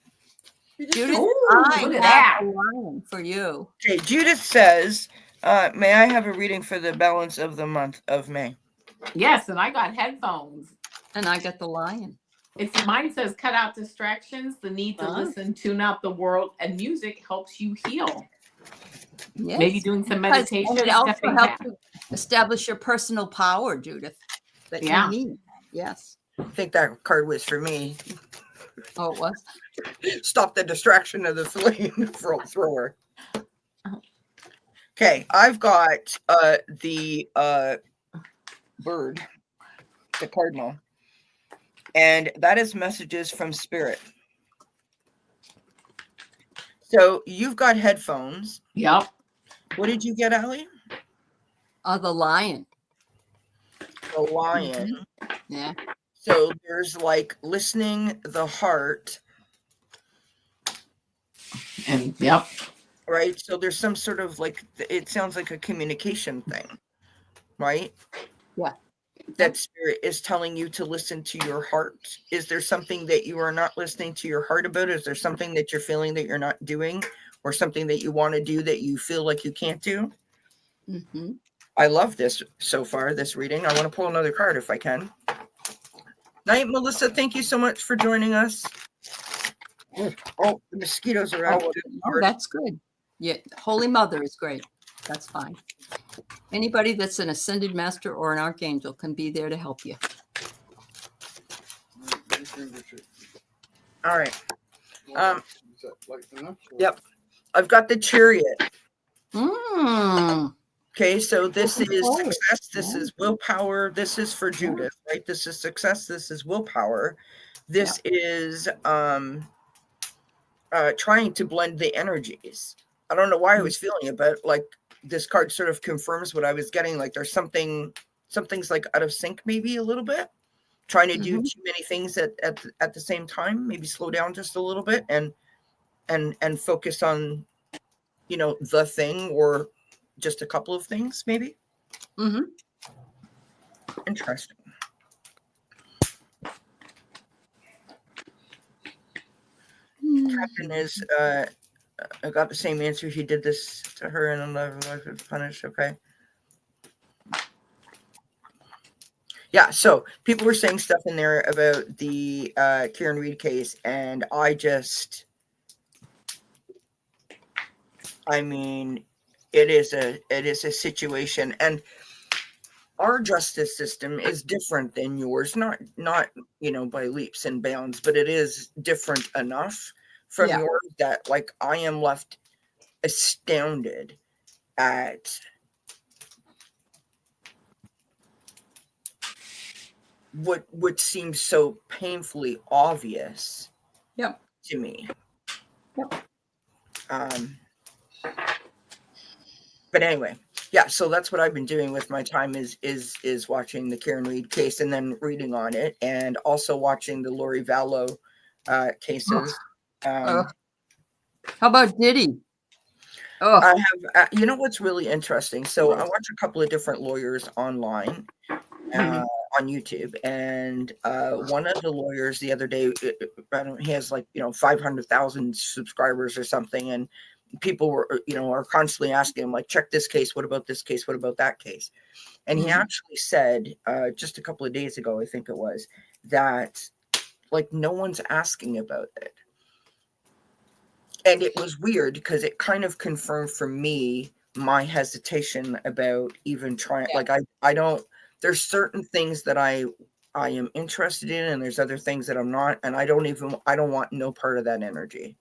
Judith, Ooh, I look have at that. a line for you. Okay, Judith says, may I have a reading for the balance of the month of May? Yes, and I got headphones. And I got the lion. It's mine says cut out distractions, the need to listen, tune out the world, and music helps you heal. Yes. Maybe doing some Because- meditation. and it also stepping helps back. you establish your personal power, Judith. That Yeah. you need. Yes. I think that card was for me. Oh, it was. Stop the distraction of the flame thrower. Okay, I've got the bird, the cardinal, and that is messages from spirit. So you've got headphones. Yep. What did you get, Aley? The lion. The lion. Yeah. So there's like listening the heart, And yep. right? So there's some sort of like, it sounds like a communication thing, right? Yeah. That spirit is telling you to listen to your heart. Is there something that you are not listening to your heart about? Is there something that you're feeling that you're not doing, or something that you want to do that you feel like you can't do? Mm-hmm. I love this so far, this reading. I want to pull another card if I can. Night, Melissa. Thank you so much for joining us. Oh, the mosquitoes are out. Oh, that's good. Yeah, Holy Mother is great. That's fine. Anybody that's an ascended master or an archangel can be there to help you. All right. Is that light enough? Yep. I've got the Chariot. Mm. Okay, so this is Oh, success. This is willpower. This is for Judith, right? This is success. This is willpower. This is trying to blend the energies. I don't know why I was feeling it, but like this card sort of confirms what I was getting. Like there's something's like out of sync, maybe a little bit. Trying to do too many things at the same time. Maybe slow down just a little bit and focus on, the thing, or just a couple of things, maybe. Mm-hmm. Interesting. Captain is I got the same answer. He did this to her and another life was punished. Okay. Yeah, so people were saying stuff in there about the Kieran Reid case, and it is a situation, and our justice system is different than yours, not by leaps and bounds, but it is different enough from yours that like I am left astounded at what seems so painfully obvious to me. But anyway, yeah. So that's what I've been doing with my time is watching the Karen Reed case and then reading on it, and also watching the Lori Vallow cases. How about Diddy? Oh, I have, you know what's really interesting? So I watch a couple of different lawyers online on YouTube, and one of the lawyers the other day, I don't, he has like 500,000 subscribers or something, and people were are constantly asking him like, check this case, what about this case, what about that case? And he actually said just a couple of days ago, I think it was, that like no one's asking about it. And it was weird because it kind of confirmed for me my hesitation about even trying. Like I don't, there's certain things that I am interested in, and there's other things that I'm not, and I don't want no part of that energy.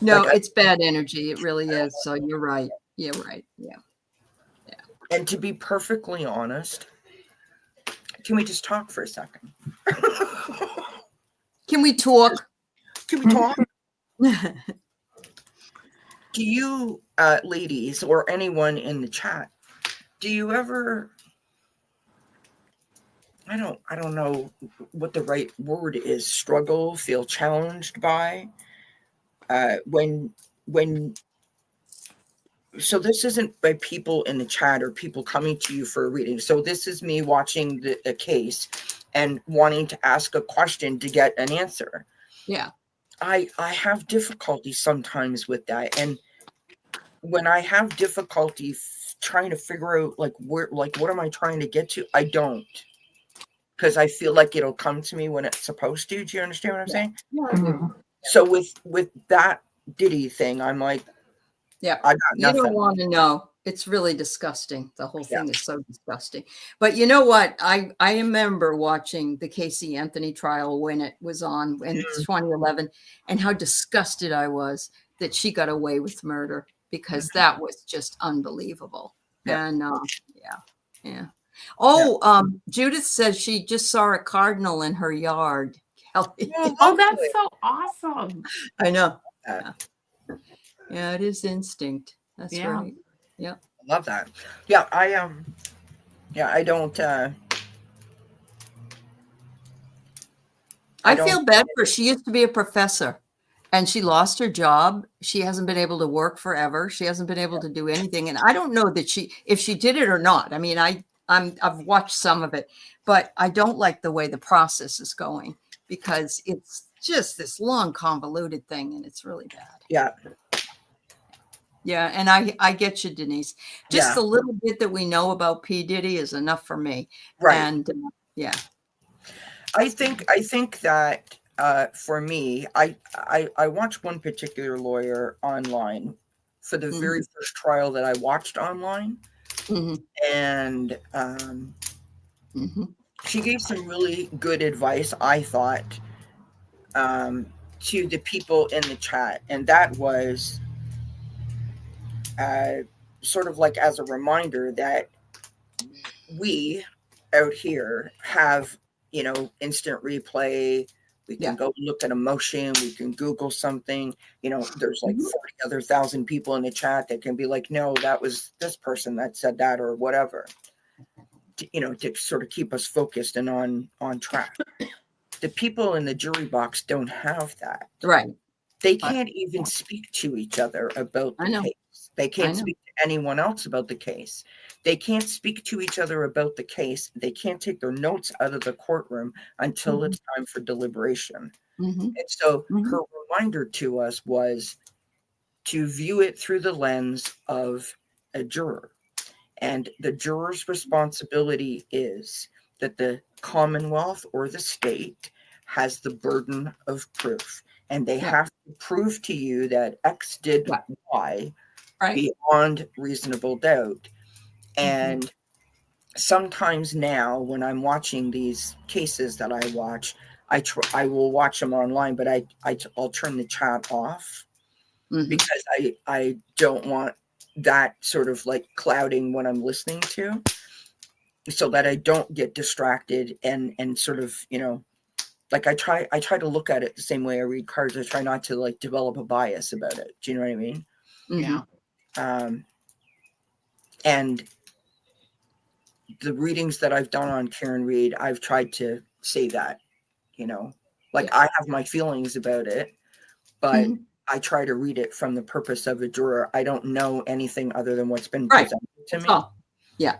no, Like, it's bad energy. It really is. So you're right. You're right. Yeah. and to be perfectly honest, can we just talk for a second? Can we talk? Can we talk? Do you, ladies, or anyone in the chat, do you ever, I don't know what the right word is, struggle, feel challenged by, when, so this isn't by people in the chat or people coming to you for a reading. So this is me watching a case and wanting to ask a question to get an answer. Yeah. I have difficulty sometimes with that. And when I have difficulty trying to figure out like where, like, what am I trying to get to? I don't, because I feel like it'll come to me when it's supposed to. Do you understand what I'm saying? Yeah, I do. So with that Diddy thing, I'm like, Yeah, I got you don't nothing. want to know. It's really disgusting. The whole Yeah. thing is so disgusting. But you know what? I remember watching the Casey Anthony trial when it was on in 2011, and how disgusted I was that she got away with murder, because that was just unbelievable. Yeah. And yeah. Oh, Judith says she just saw a cardinal in her yard. Kelly. Oh, that's so awesome. I know. Yeah. Yeah, it is instinct. That's Yeah. right. Yeah. I love that. Yeah, I don't I feel bad for her. She used to be a professor and she lost her job. She hasn't been able to work forever. She hasn't been able to do anything. And I don't know that if she did it or not. I mean, I've watched some of it, but I don't like the way the process is going, because it's just this long convoluted thing, and it's really bad. Yeah. Yeah, and I get you, Denise. Just a little bit that we know about P. Diddy is enough for me. Right. And yeah. I think that for me, I watched one particular lawyer online for the very first trial that I watched online, and she gave some really good advice, I thought, to the people in the chat, and that was sort of like as a reminder that we out here have, instant replay. We can go look at a motion. We can Google something. There's like 40,000 people in the chat that can be like, no, that was this person that said that, or whatever, to sort of keep us focused and on track. The people in the jury box don't have that. Right. They can't even speak to each other about the case. They can't speak to anyone else about the case. They can't speak to each other about the case. They can't take their notes out of the courtroom until it's time for deliberation. And so her reminder to us was to view it through the lens of a juror. And the juror's responsibility is that the Commonwealth or the state has the burden of proof. And they have to prove to you that X did Y beyond reasonable doubt. And sometimes now when I'm watching these cases that I watch, I will watch them online, but I'll turn the chat off because I don't want that sort of like clouding what I'm listening to, so that I don't get distracted and sort of, like I try to look at it the same way I read cards. I try not to like develop a bias about it. Do you know what I mean? Yeah. And the readings that I've done on Karen Reed, I've tried to say that, you know, like I have my feelings about it, but I try to read it from the purpose of a juror. I don't know anything other than what's been presented to me. Oh, yeah.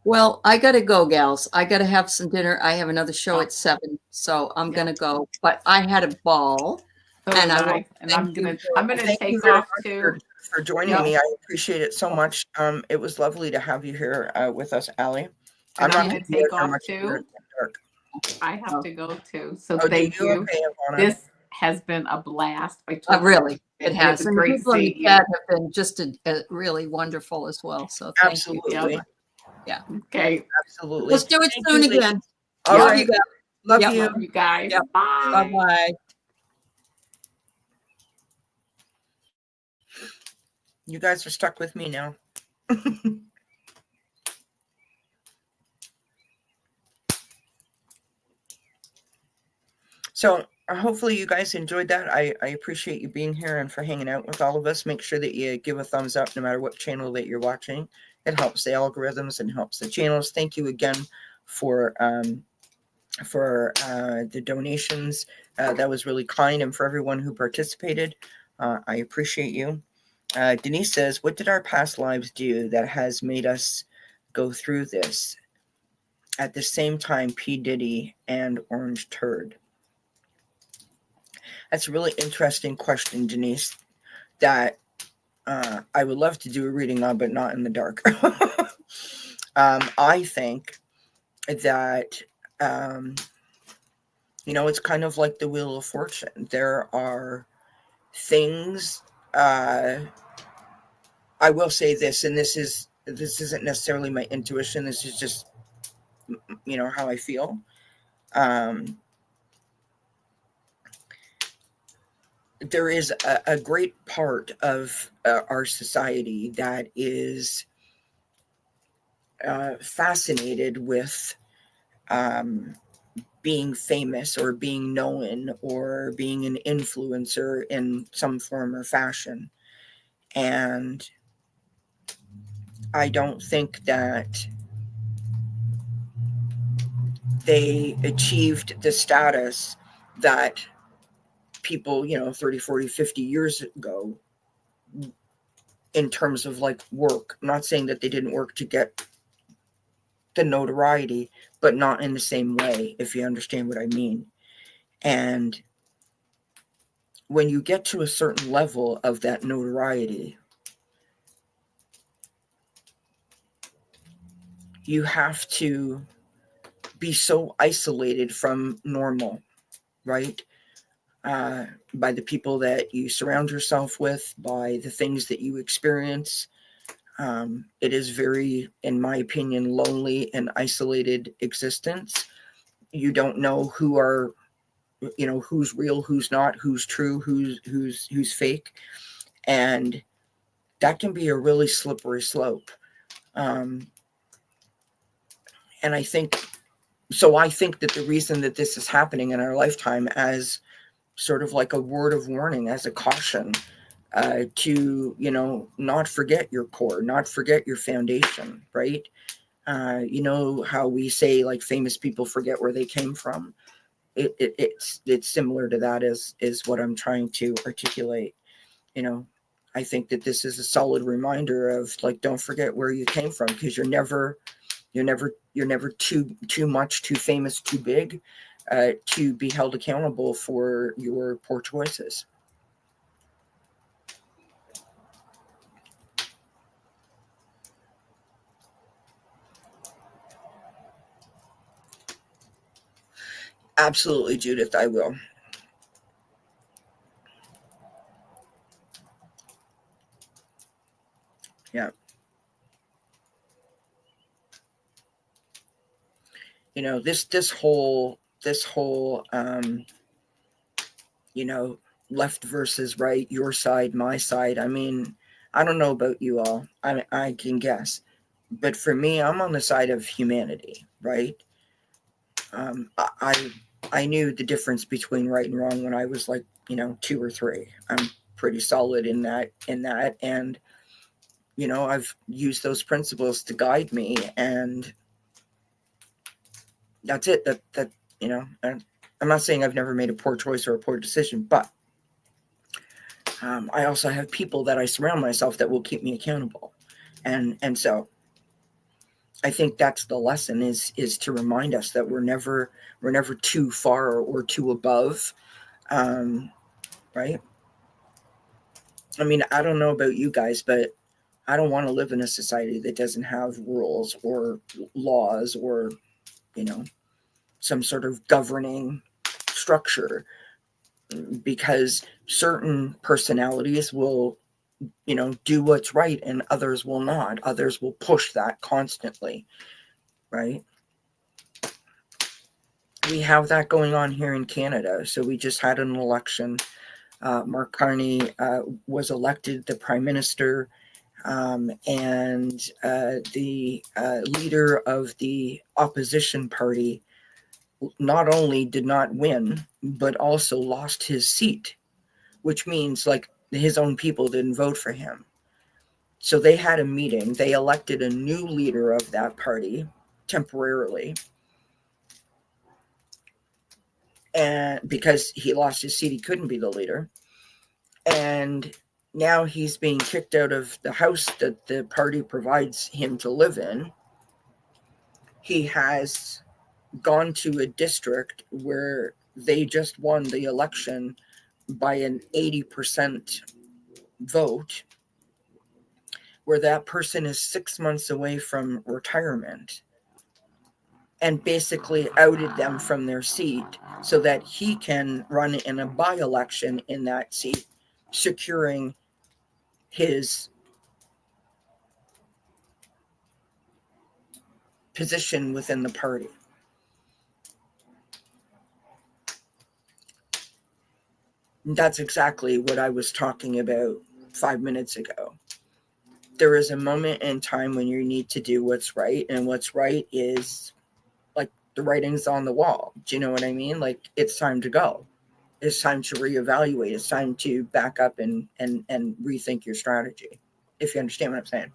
Well, I gotta go, gals. I gotta have some dinner. I have another show at 7, so I'm gonna go. But I had a ball. So And did I I. And I'm gonna Thank you take very off much too. for joining me. I appreciate it so much. It was lovely to have you here with us, Aley. And I'm not gonna gonna be take there off much too. longer. I have to go too. So Oh, do thank you. Okay, Avana. This has been a blast. I told you. Really, it And has. it's And the great people in the seeing you. chat have been just really wonderful as well. So thank Absolutely. you. Yep. Yeah. Okay. Absolutely. Let's do it Thank soon you, ladies. again. All Love right. you guys. Love Yep. you. Love you guys. Yep. Bye. Bye-bye. You guys are stuck with me now. So hopefully you guys enjoyed that. I appreciate you being here and for hanging out with all of us. Make sure that you give a thumbs up no matter what channel that you're watching. It helps the algorithms and helps the channels. Thank you again for the donations. That was really kind, and for everyone who participated, I appreciate you. Denise says, what did our past lives do that has made us go through this? At the same time, P. Diddy and Orange Turd. That's a really interesting question, Denise, that I would love to do a reading on, but not in the dark. I think that, it's kind of like the Wheel of Fortune. There are things, I will say this, and this isn't necessarily my intuition. This is just, how I feel. There is a great part of our society that is fascinated with being famous or being known or being an influencer in some form or fashion. And I don't think that they achieved the status that people, 30, 40, 50 years ago in terms of like work. I'm not saying that they didn't work to get the notoriety, but not in the same way, if you understand what I mean. And when you get to a certain level of that notoriety, you have to be so isolated from normal, right? By the people that you surround yourself with, by the things that you experience. It is very, in my opinion, lonely and isolated existence. You don't know who's real, who's not, who's true, who's fake. And that can be a really slippery slope. And I think that the reason that this is happening in our lifetime as sort of like a word of warning, as a caution, to, not forget your core, not forget your foundation, right? How we say like famous people forget where they came from. It's similar to that is what I'm trying to articulate. I think that this is a solid reminder of like, don't forget where you came from, because you're never too much, too famous, too big to be held accountable for your poor choices. Absolutely, Judith, I will. Yeah. This whole left versus right, your side, my side. I mean, I don't know about you all. I can guess. But for me, I'm on the side of humanity, right? I knew the difference between right and wrong when I was like, 2 or 3. I'm pretty solid in that, and I've used those principles to guide me, and that's it. That and I'm not saying I've never made a poor choice or a poor decision, but I also have people that I surround myself that will keep me accountable, and so I think that's the lesson is to remind us that we're never too far or too above, right? I mean, I don't know about you guys, but I don't want to live in a society that doesn't have rules or laws or, some sort of governing structure, because certain personalities will, do what's right and others will not. Others will push that constantly, right? We have that going on here in Canada. So we just had an election. Mark Carney was elected the prime minister, and the leader of the opposition party not only did not win, but also lost his seat, which means like his own people didn't vote for him. So they had a meeting. They elected a new leader of that party temporarily. And because he lost his seat, he couldn't be the leader. And now he's being kicked out of the house that the party provides him to live in. He has gone to a district where they just won the election by an 80% vote, where that person is 6 months away from retirement, and basically outed them from their seat so that he can run in a by-election in that seat, securing his position within the party. That's exactly what I was talking about 5 minutes ago. There is a moment in time when you need to do what's right, and what's right is like the writing's on the wall. Do you know what I mean? Like, it's time to go. It's time to reevaluate. It's time to back up and rethink your strategy, if you understand what I'm saying.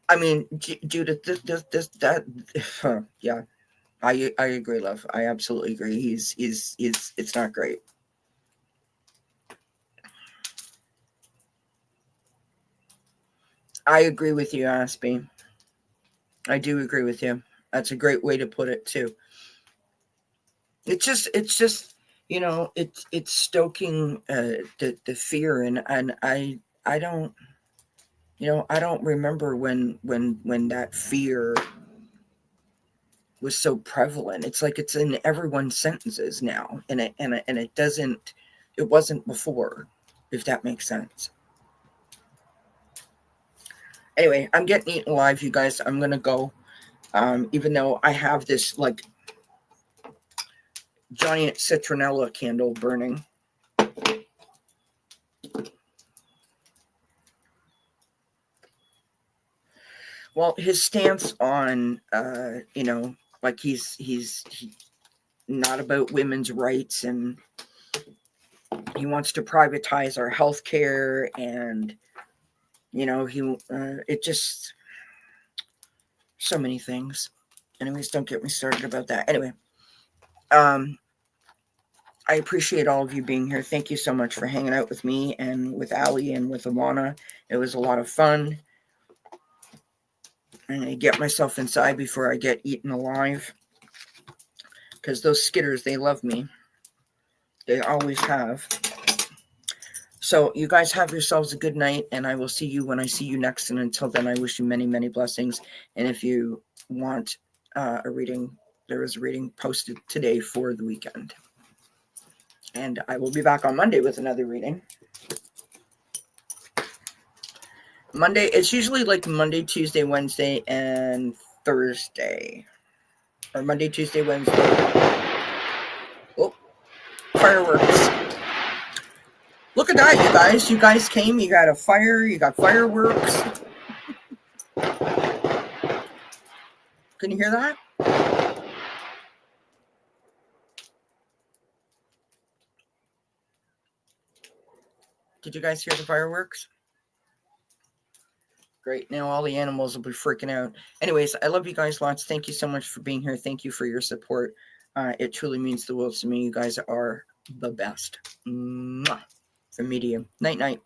I mean, Judith, yeah, I agree, love. I absolutely agree. He's it's not great. I agree with you, Aspie. I do agree with you. That's a great way to put it too. It's just it's stoking the fear, and I don't I don't remember when that fear was so prevalent. It's like it's in everyone's sentences now, and it wasn't before, if that makes sense. Anyway, I'm getting eaten alive, you guys. I'm gonna go, even though I have this like giant citronella candle burning. Well, his stance on like he's not about women's rights, and he wants to privatize our health care, and it just so many things. Anyways, don't get me started about that. Anyway, I appreciate all of you being here. Thank you so much for hanging out with me and with Aley and with Avana. It was a lot of fun. I'm going to get myself inside before I get eaten alive, because those skitters, they love me. They always have. So you guys have yourselves a good night, and I will see you when I see you next. And until then, I wish you many, many blessings. And if you want a reading, there is a reading posted today for the weekend. And I will be back on Monday with another reading. Monday, it's usually like Monday, Tuesday, Wednesday, and Thursday. Or Monday, Tuesday, Wednesday. Oh, fireworks. Look at that, you guys. You guys came, you got a fire, you got fireworks. Can you hear that? Did you guys hear the fireworks? Great. Now all the animals will be freaking out. Anyways, I love you guys lots. Thank you so much for being here. Thank you for your support. It truly means the world to me. You guys are the best. Mwah. From me to you. Night, night.